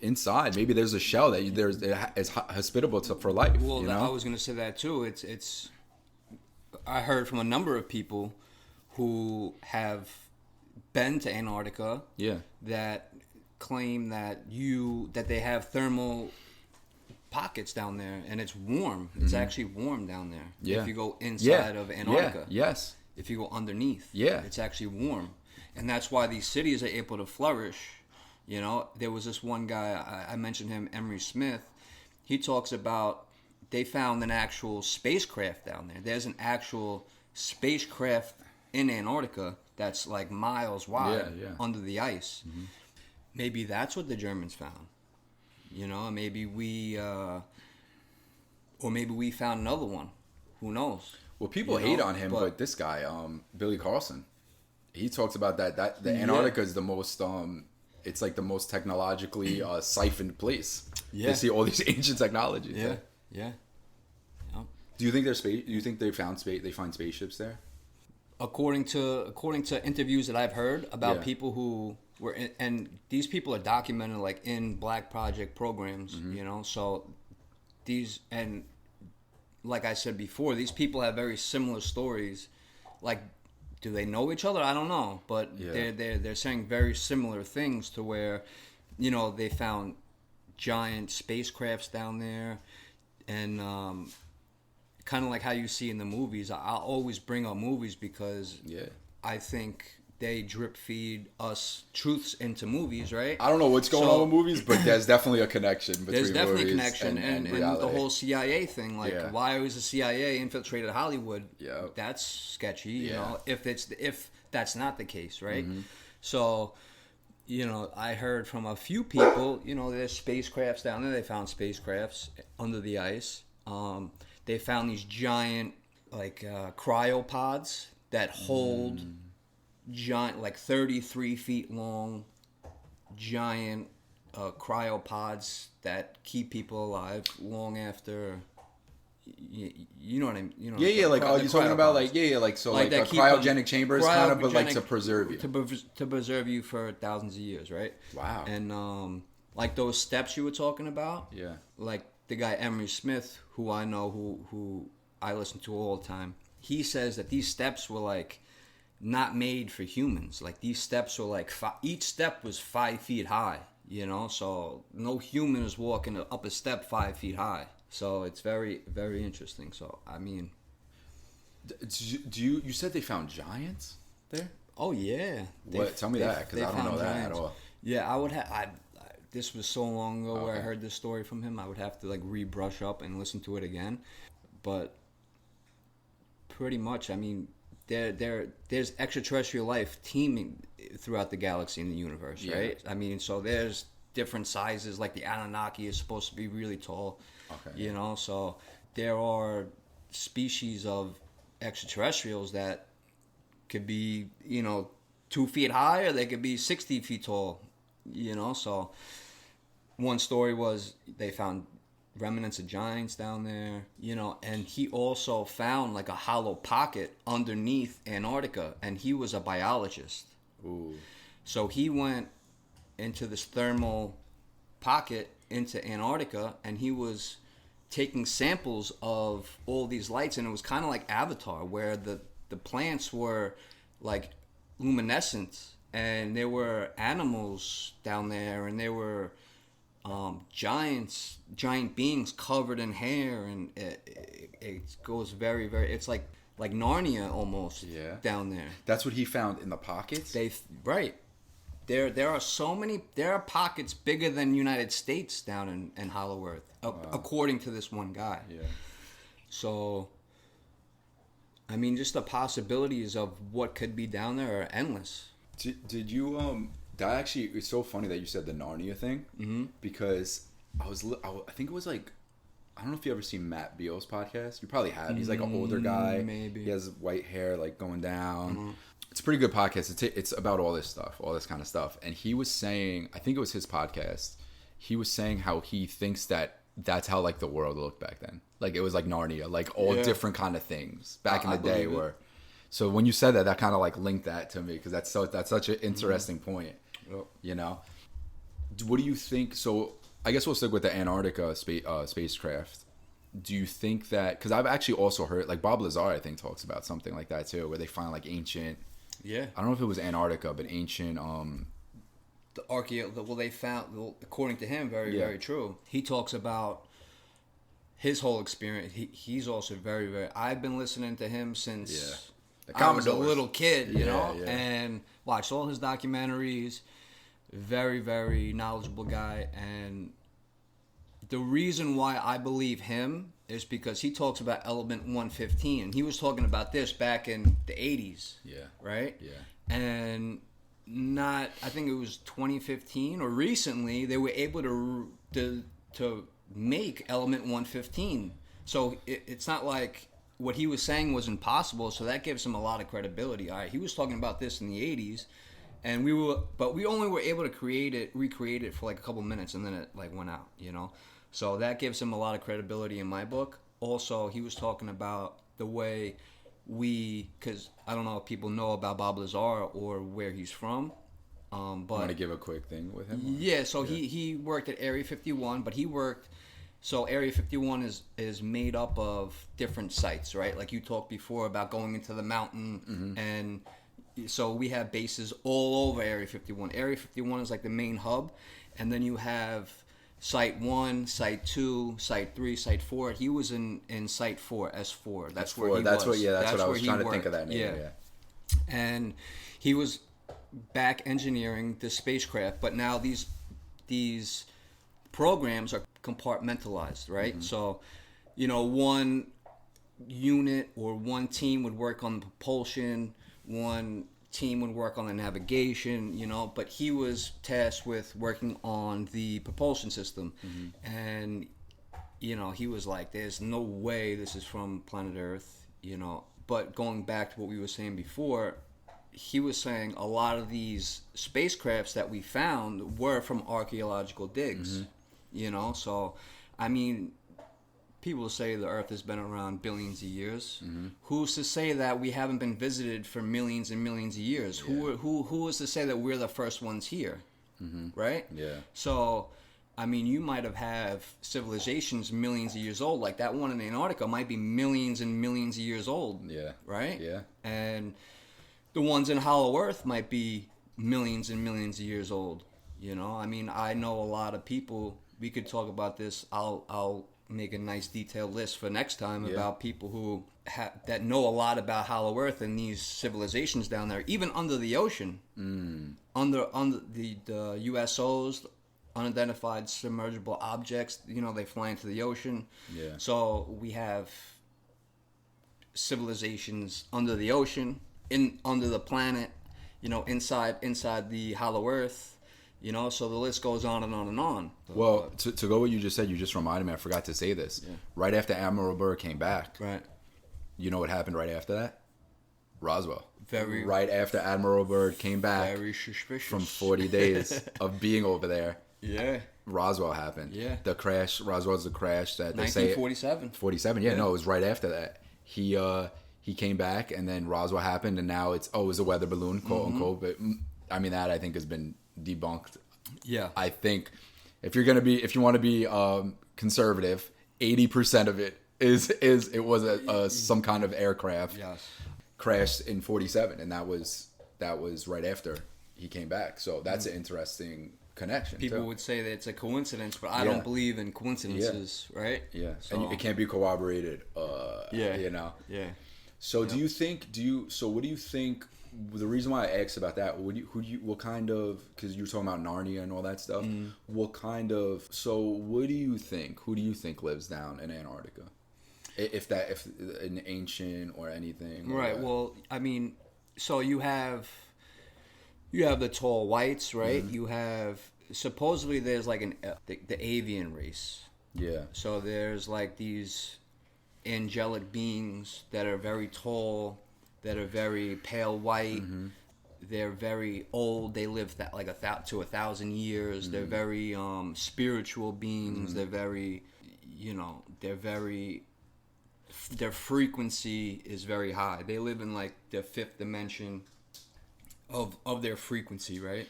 inside maybe there's a shell that is hospitable for life. Well, I was going to say that too. It's I heard from a number of people who have been to Antarctica. Yeah. That claim that they have thermal pockets down there, and it's warm. It's actually warm down there. Yeah. If you go inside of Antarctica. Yeah. Yes. If you go underneath. Yeah. It's actually warm. And that's why these cities are able to flourish. There was this one guy, I mentioned him, Emery Smith. He talks about they found an actual spacecraft down there. There's an actual spacecraft in Antarctica that's like miles wide under the ice. Mm-hmm. Maybe that's what the Germans found. Maybe we found another one. Who knows? Well, people hate on him, but this guy, Billy Carlson, he talks about that the Antarctica is the most it's like the most technologically siphoned place. Yeah. They see all these ancient technologies. Yeah. Yeah. Do you think there's space? Do you think they find spaceships there? According to interviews that I've heard about people who were in, and these people are documented like in Black Project programs, so these, and like I said before, these people have very similar stories. Like, do they know each other? I don't know, but they're saying very similar things to where, they found giant spacecrafts down there, and kind of like how you see in the movies. I'll always bring up movies because I think they drip feed us truths into movies, right? I don't know what's going on with movies, but there's definitely a connection between there's definitely movies a connection, and the whole CIA thing. Like, why was the CIA infiltrated Hollywood? Yeah, that's sketchy. You know, if that's not the case, right? Mm-hmm. So, I heard from a few people. There's spacecrafts down there. They found spacecrafts under the ice. They found these giant, like, cryopods that hold giant, like 33 feet long, giant cryopods that keep people alive long after. You know what I mean? Like, you're talking about, like, like cryogenic chambers, kind of, but like to preserve you. To preserve you for thousands of years, right? Wow. And like those steps you were talking about. Yeah. Like the guy Emery Smith, who I know, who I listen to all the time, he says that these steps were like not made for humans. Like, these steps were like each step was 5 feet high. So no human is walking up a step 5 feet high. So it's very, very interesting. So I mean, you said they found giants there? Oh yeah. Tell me that, because I don't know that at all. Yeah, I would have. This was so long ago where I heard this story from him. I would have to like rebrush up and listen to it again. But pretty much, I mean, there's extraterrestrial life teeming throughout the galaxy and the universe, right? I mean, so there's different sizes. Like the Anunnaki is supposed to be really tall. Okay. So there are species of extraterrestrials that could be, 2 feet high, or they could be 60 feet tall. So one story was they found remnants of giants down there, you know, and he also found like a hollow pocket underneath Antarctica, and he was a biologist. Ooh. So he went into this thermal pocket into Antarctica, and he was taking samples of all these lights, and it was kind of like Avatar, where the plants were like luminescent, and there were animals down there, and there were giant beings covered in hair, and it goes very, very. It's like Narnia almost. Yeah. Down there. That's what he found in the pockets. Right. There are so many. There are pockets bigger than United States down in Hollow Earth, according to this one guy. Yeah. So, I mean, just the possibilities of what could be down there are endless. Did you that actually, it's so funny that you said the Narnia thing, because I think it was like, I don't know if you ever seen Matt Beal's podcast. You probably have. He's like an older guy. Maybe. He has white hair like going down. It's a pretty good podcast. It's about all this stuff, all this kind of stuff. And he was saying, I think it was his podcast, he was saying how he thinks that's how like the world looked back then. Like it was like Narnia, like all different kind of things back in the day were. So when you said that kind of like linked that to me, because that's such an interesting point. Yep. You know, what do you think? So I guess we'll stick with the Antarctica spacecraft. Do you think that? Because I've actually also heard like Bob Lazar, I think, talks about something like that too, where they find like ancient. Yeah. I don't know if it was Antarctica, but ancient. They found, according to him, very true. He talks about his whole experience. He's also very, very. I've been listening to him since I was a little kid, you know, and watched all his documentaries. Very, very knowledgeable guy, and the reason why I believe him is because he talks about element 115. He was talking about this back in the 80s. Yeah. Right? Yeah. And I think it was 2015 or recently, they were able to make element 115. So it's not like what he was saying was impossible, so that gives him a lot of credibility. All right, he was talking about this in the 80s. And we only were able to recreate it for like a couple minutes, and then it like went out, you know. So that gives him a lot of credibility in my book. Also, he was talking about the way because I don't know if people know about Bob Lazar or where he's from. But want to give a quick thing with him? Yeah, so he worked at Area 51, but so Area 51 is made up of different sites, right? Like you talked before about going into the mountain and. So we have bases all over Area 51. Area 51 is like the main hub, and then you have Site 1, Site 2, Site 3, Site 4. He was in Site 4, S4. That's where he was. That's what I was trying to think of that name. Yeah. And he was back engineering the spacecraft, but now these programs are compartmentalized, right? So, you know, one unit or one team would work on the propulsion, one team would work on the navigation, you know, but he was tasked with working on the propulsion system. And, you know, he was like, there's no way this is from planet Earth, you know. But going back to what we were saying before, he was saying a lot of these spacecrafts that we found were from archaeological digs, you know. So, I mean, people say the Earth has been around billions of years. Who's to say that we haven't been visited for millions and millions of years? Yeah. Who is to say that we're the first ones here? Right? Yeah. So, I mean, you might have civilizations millions of years old. Like that one in Antarctica might be millions and millions of years old. Yeah. Right? Yeah. And the ones in Hollow Earth might be millions and millions of years old. You know? I mean, I know a lot of people. We could talk about this. I'll make a nice detailed list for next time about people who that know a lot about Hollow Earth and these civilizations down there, even under the ocean, under the USOs, unidentified submergible objects. You know, they fly into the ocean. Yeah. So we have civilizations under the ocean, under the planet. You know, inside the Hollow Earth. You know, so the list goes on and on and on. Well, to go what you just said, you just reminded me, I forgot to say this. Yeah. Right after Admiral Byrd came back, right? You know what happened right after that? Roswell. Right after Admiral Byrd came back very suspicious. from 40 days of being over there. Yeah. Roswell happened. Yeah. The crash. Roswell's the crash that they say. 1947. 47. Yeah, no, it was right after that. He came back, and then Roswell happened, and now it was a weather balloon, quote unquote. But I mean, that I think has been debunked. Yeah. I think if you want to be conservative, 80% of it it was some kind of aircraft. Yes. Crashed in 47, and that was right after he came back. So that's an interesting connection. People too. would say that it's a coincidence, but I don't believe in coincidences, right? Yeah, so, and it can't be corroborated. You know. Yeah. So what do you think? The reason why I asked about that, what kind of, because you're talking about Narnia and all that stuff. What do you think? Who do you think lives down in Antarctica? If an ancient or anything. Right. Well, I mean, so you have the tall whites, right? You have, supposedly there's like the avian race. Yeah. So there's like these angelic beings that are very tall, that are very pale white. They're very old. They live like 1,000 years. They're very spiritual beings. They're very, their frequency is very high. They live in like the fifth dimension of their frequency, right?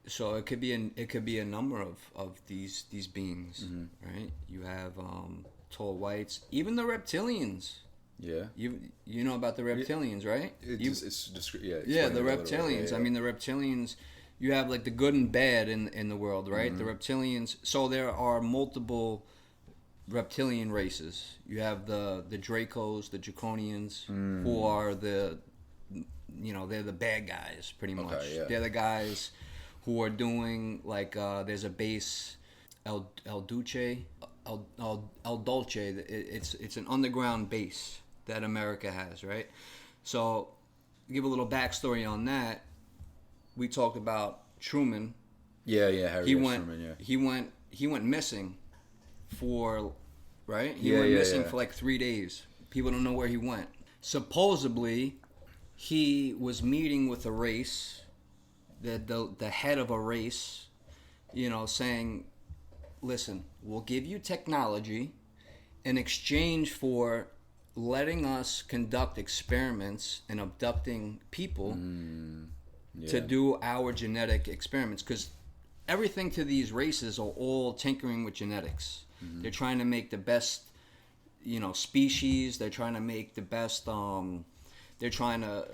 So it could be a number of these beings, right? You have tall whites, even the reptilians. Yeah. You know about the reptilians, right? The reptilians. I mean, the reptilians. You have like the good and bad in the world, right? The reptilians. So there are multiple reptilian races. You have the Dracos, the Draconians, who are they're the bad guys, pretty much. Okay, yeah. They're the guys who are doing like there's a base, El Dulce. It's an underground base that America has, right? So, give a little backstory on that. We talked about Truman. Yeah, Harry Truman. Yeah. He went missing for, right? He went missing for like 3 days. People don't know where he went. Supposedly, he was meeting with a race, the head of a race, saying, listen, we'll give you technology in exchange for letting us conduct experiments and abducting people to do our genetic experiments. Because everything to these races are all tinkering with genetics. They're trying to make the best, species. They're trying to make the best. They're trying to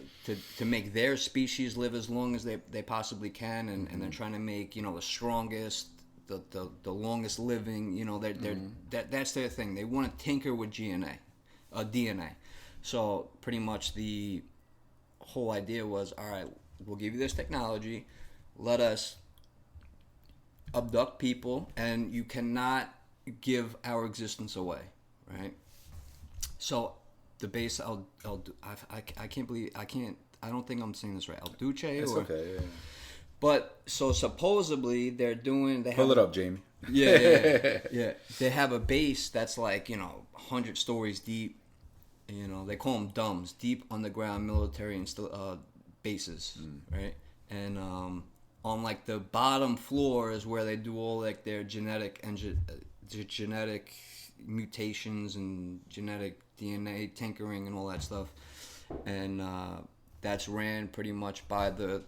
make their species live as long as they possibly can, and they're trying to make the strongest, the longest living. That's their thing. They want to tinker with DNA. So pretty much the whole idea was, all right, we'll give you this technology, let us abduct people, and you cannot give our existence away, right? So the base, I can't believe, I don't think I'm saying this right. El Duce? It's okay, yeah. But, so supposedly Pull it up, Jamie. Yeah. They have a base that's like, 100 stories deep. They call them DUMBs, deep underground military bases, right? And on like the bottom floor is where they do all like their genetic mutations and genetic DNA tinkering and all that stuff. And that's ran pretty much by the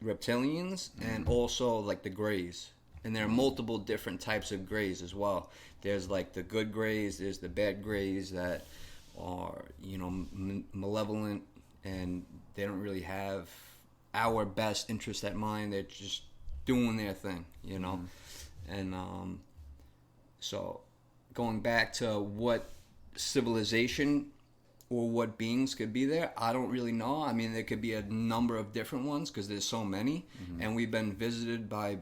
reptilians and also like the Greys. And there are multiple different types of Greys as well. There's like the good Greys, there's the bad Greys that are, malevolent, and they don't really have our best interest at mind. They're just doing their thing, And so going back to what civilization or what beings could be there, I don't really know. I mean, there could be a number of different ones because there's so many, and we've been visited by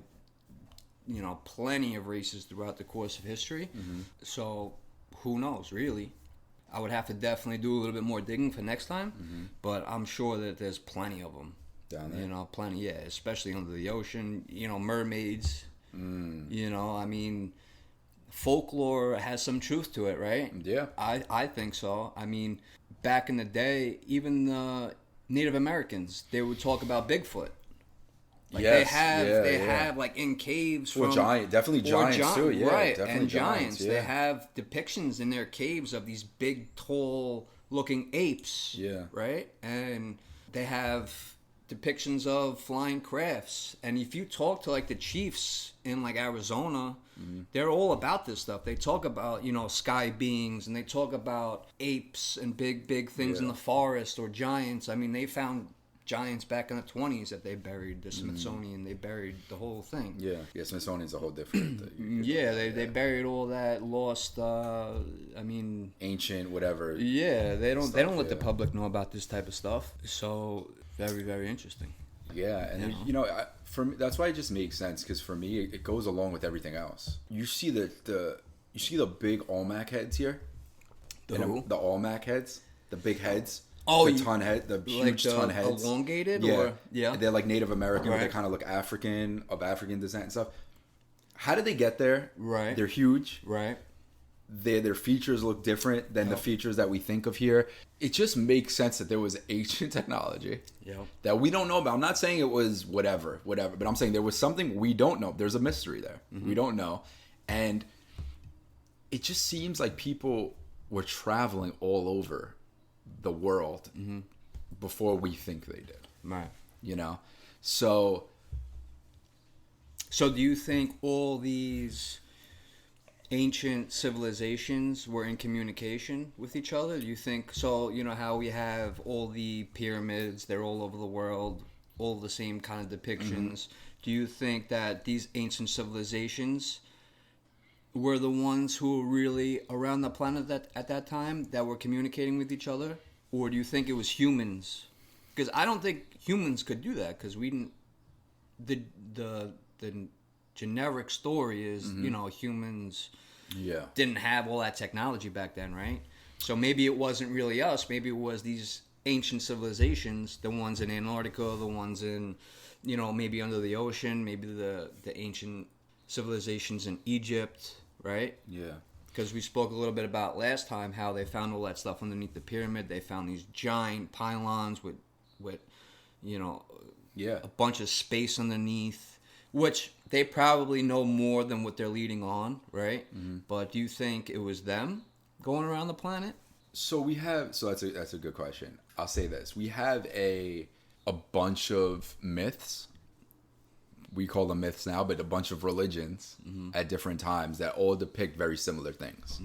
plenty of races throughout the course of history. So who knows, really? I would have to definitely do a little bit more digging for next time, but I'm sure that there's plenty of them down there. Plenty, yeah, especially under the ocean. Mermaids. I mean, folklore has some truth to it, right? Yeah, I think so. I mean, back in the day, even the Native Americans, they would talk about Bigfoot. Like yes, they have like in caves from definitely giants too. Yeah, right, definitely and giants. Yeah. They have depictions in their caves of these big, tall looking apes. Yeah. Right, and they have depictions of flying crafts. And if you talk to like the chiefs in like Arizona, they're all about this stuff. They talk about, you know, sky beings, and they talk about apes and big things in the forest, or giants. I mean, they found giants back in the 20s that they buried. The Smithsonian, they buried the whole thing. Yeah, Smithsonian's a whole different They buried all that lost ancient whatever. Yeah, they don't let the public know about this type of stuff. So very, very interesting. Yeah, and you know, for me, that's why it just makes sense, because for me it goes along with everything else. You see the big Olmec heads here? The Olmec heads, the big heads. Oh, the ton head, the huge like ton heads, elongated, they're like Native American, right. but they kind of look African, of African descent and stuff. How did they get there? Right, they're huge. Right, their features look different than the features that we think of here. It just makes sense that there was ancient technology that we don't know about. I'm not saying it was whatever, but I'm saying there was something we don't know. There's a mystery there. We don't know, and it just seems like people were traveling all over the world before we think they did. Right. You know? So do you think all these ancient civilizations were in communication with each other? Do you think so? You know how we have all the pyramids, they're all over the world, all the same kind of depictions. Do you think that these ancient civilizations were the ones who were really around the planet at that time that were communicating with each other? Or do you think it was humans? Because I don't think humans could do that, because we didn't. The generic story is, you know, humans didn't have all that technology back then, right? So maybe it wasn't really us. Maybe it was these ancient civilizations, the ones in Antarctica, the ones in, you know, maybe under the ocean, maybe the ancient civilizations in Egypt, right? Yeah. Because we spoke a little bit about last time how they found all that stuff underneath the pyramid. They found these giant pylons with you know, a bunch of space underneath, which they probably know more than what they're leading on, right? But do you think it was them going around the planet? So that's a good question. I'll say this: we have a bunch of myths. We call them myths now, but a bunch of religions at different times that all depict very similar things.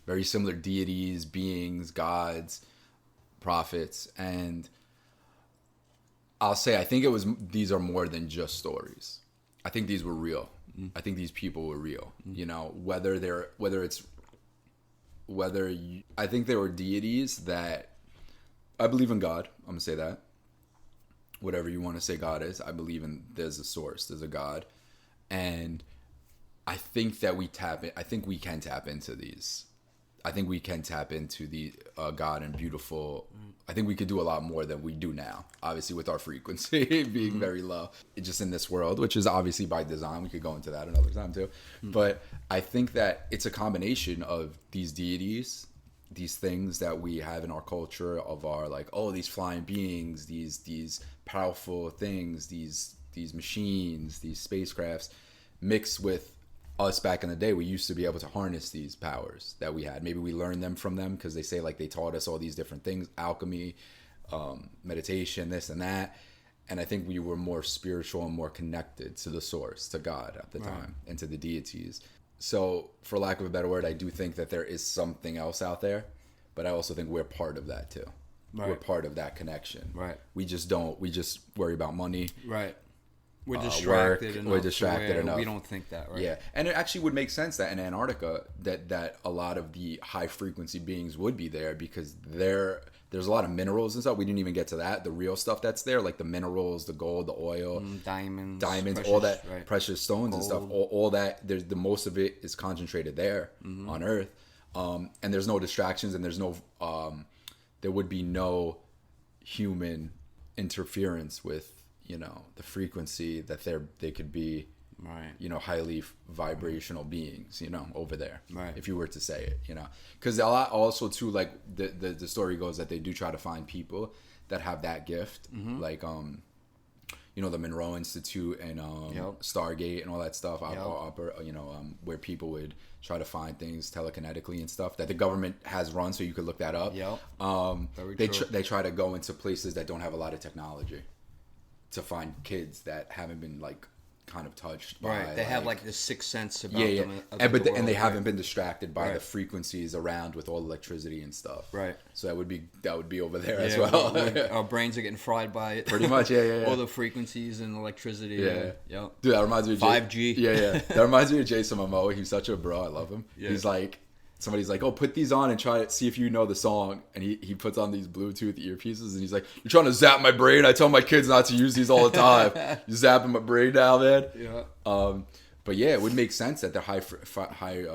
Very similar deities, beings, gods, prophets. And I'll say, I think these are more than just stories. I think these were real. I think these people were real. You know, I think there were deities that, I believe in God. I'm going to say that. Whatever you want to say God is, I believe there's a source, there's a God. And I think that I think we can tap into these. I think we can tap into the God and beautiful. I think we could do a lot more than we do now, obviously with our frequency being very low. Just in this world, which is obviously by design. We could go into that another time too. But I think that it's a combination of these deities, these things that we have in our culture of our, like, oh, these flying beings, these powerful things, these machines, these spacecrafts, mixed with us back in the day. We used to be able to harness these powers that we had. Maybe we learned them from them, because they say, like, they taught us all these different things, alchemy, meditation, this and that. And I think we were more spiritual and more connected to the source, to God at the time, and to the deities. So, for lack of a better word, I do think that there is something else out there, but I also think we're part of that too. Right. We're part of that connection. Right. We just worry about money. Right. We're distracted enough. We're distracted enough. We don't think that, right? Yeah. And it actually would make sense that in Antarctica that a lot of the high frequency beings would be there, because there's a lot of minerals and stuff. We didn't even get to that. The real stuff that's there, like the minerals, the gold, the oil, diamonds, precious, all that, right. Precious stones gold. And stuff. All that. There's the most of it is concentrated there on Earth, and there's no distractions, and there's no there would be no human interference with, you know, the frequency that they could be, right, you know, highly vibrational beings, you know, over there, right, if you were to say it, you know, because a lot also too, like the story goes that they do try to find people that have that gift, like the Monroe Institute and Stargate and all that stuff, where people would try to find things telekinetically and stuff that the government has run, so you could look that up. They try to go into places that don't have a lot of technology to find kids that haven't been like kind of touched by, right. They have like this sixth sense about them. And they haven't been distracted by the frequencies around with all electricity and stuff. Right. So that would be over there as well. Our brains are getting fried by it. Pretty much, yeah. All the frequencies and electricity. Yeah. Dude, that reminds me of 5G. That reminds me of Jason Momoa. He's such a bro. I love him. Yeah. He's like, somebody's like, oh, put these on and try to see if you know the song. And he puts on these Bluetooth earpieces and he's like, you're trying to zap my brain? I tell my kids not to use these all the time. You're zapping my brain now, man. Yeah. But yeah, it would make sense that the high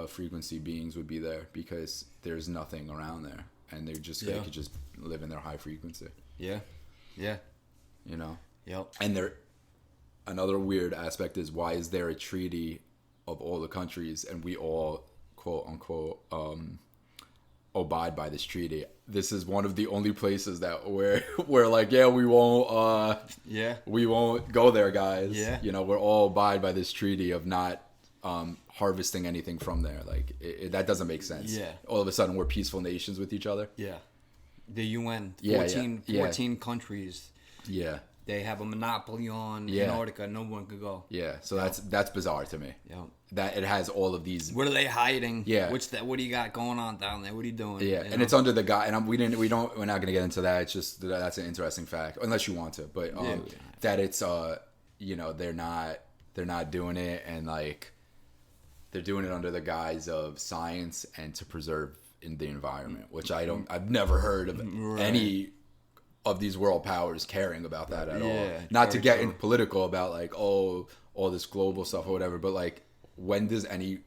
frequency beings would be there because there's nothing around there. And they could just live in their high frequency. Yeah. Yeah. Yep. And another weird aspect is, why is there a treaty of all the countries and we all, quote unquote, abide by this treaty? This is one of the only places that we're like, we won't go there, guys. We're all abide by this treaty of not harvesting anything from there. Like that doesn't make sense. All of a sudden we're peaceful nations with each other. The UN, 14 countries. They have a monopoly on Antarctica. No one could go. So that's bizarre to me. That it has all of these. What are they hiding? What do you got going on down there? What are you doing? And it's under the guy. And we're not gonna get into that. It's just that's an interesting fact, unless you want to. But that it's they're not doing it, and like they're doing it under the guise of science and to preserve in the environment, which I've never heard of any of these world powers caring about that at all. Not to get in political about like, all this global stuff or whatever, but like, when does any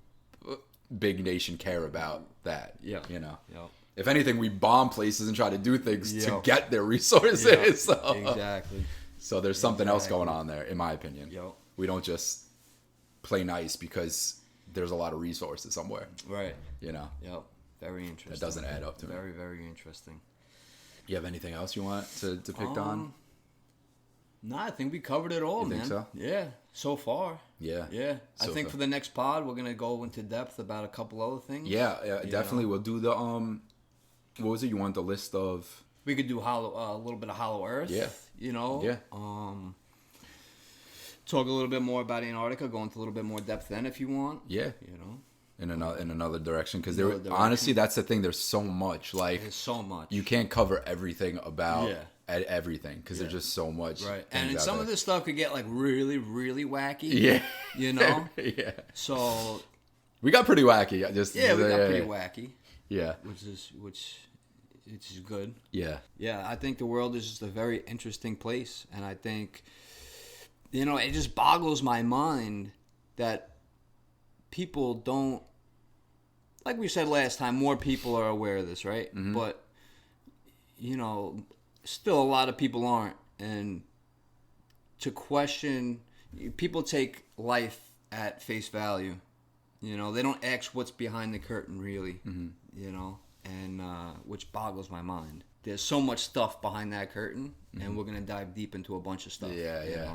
big nation care about that? If anything, we bomb places and try to do things to get their resources. So. Exactly. So there's something else going on there, in my opinion. We don't just play nice because there's a lot of resources somewhere. Right. Very interesting. That doesn't add up to me. Very, very interesting. You have anything else you want to pick on? No, I think we covered it all, man. Think so? Yeah, so far. Yeah. I think for the next pod, we're gonna go into depth about a couple other things. Definitely. We'll do the what was it? You want the list of? We could do a little bit of Hollow Earth. Talk a little bit more about Antarctica. Go into a little bit more depth then, if you want. In another direction, because honestly, that's the thing. There's so much. Like, there's so much. You can't cover everything about everything because there's just so much. Right, and some of this stuff could get like really, really wacky. So we got pretty wacky. We got pretty wacky. Which is good. I think the world is just a very interesting place, and I think it just boggles my mind that people don't. Like we said last time, more people are aware of this, right? Mm-hmm. But, still a lot of people aren't. And to question, people take life at face value. They don't ask what's behind the curtain, really. Mm-hmm. And which boggles my mind. There's so much stuff behind that curtain, and we're going to dive deep into a bunch of stuff.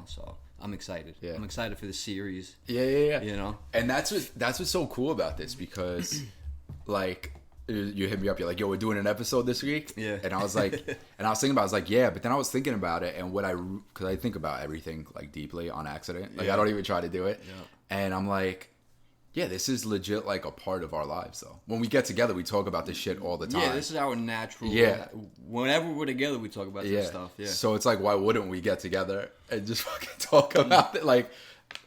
So I'm excited. I'm excited for the series. And that's what's so cool about this, because like you hit me up, you're like, yo, we're doing an episode this week. And I was like, but then I was thinking about it, and because I think about everything like deeply on accident. Like I don't even try to do it. And I'm like, this is legit like a part of our lives though. When we get together, we talk about this shit all the time. This is our natural. Whenever we're together, we talk about this stuff. So it's like, why wouldn't we get together and just fucking talk about it? Like,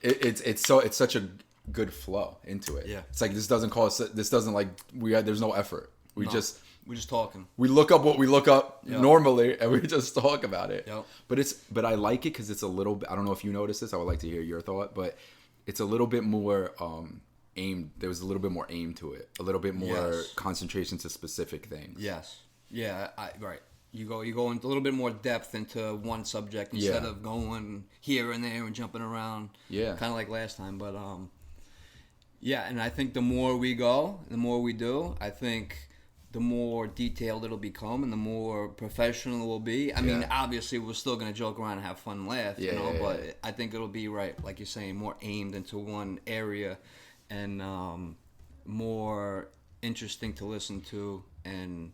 it's such a good flow into it. It's like, this doesn't like, there's no effort. We're just talking. We look up what we look up normally, and we just talk about it. But I like it because it's a little bit, I don't know if you noticed this, I would like to hear your thought, but it's a little bit more aimed. There was a little bit more aim to it, a little bit more concentration to specific things. Right. You go into a little bit more depth into one subject instead of going here and there and jumping around. Kind of like last time, but and I think the more we go, the more we do, I think the more detailed it'll become and the more professional it will be. I mean, obviously, we're still going to joke around and have fun and laugh, but I think it'll be, right, like you're saying, more aimed into one area and more interesting to listen to and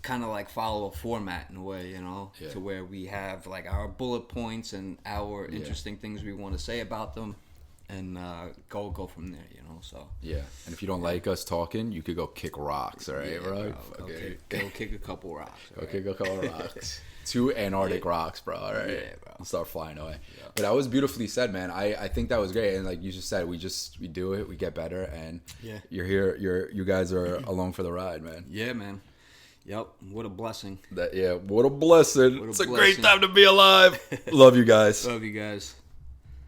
kind of like follow a format in a way, to where we have like our bullet points and our interesting things we want to say about them. And go from there, so. Yeah, and if you don't like us talking, you could go kick rocks, all right, bro? Go kick a couple rocks. Go kick a couple rocks. 2 Antarctic rocks, bro, all right? Yeah, bro. I'll start flying away. Yeah. But that was beautifully said, man. I think that was great. And like you just said, we do it, we get better, and you're here, you guys are along for the ride, man. Yeah, man. Yep, what a blessing. What a blessing. It's a great time to be alive. Love you guys. Love you guys.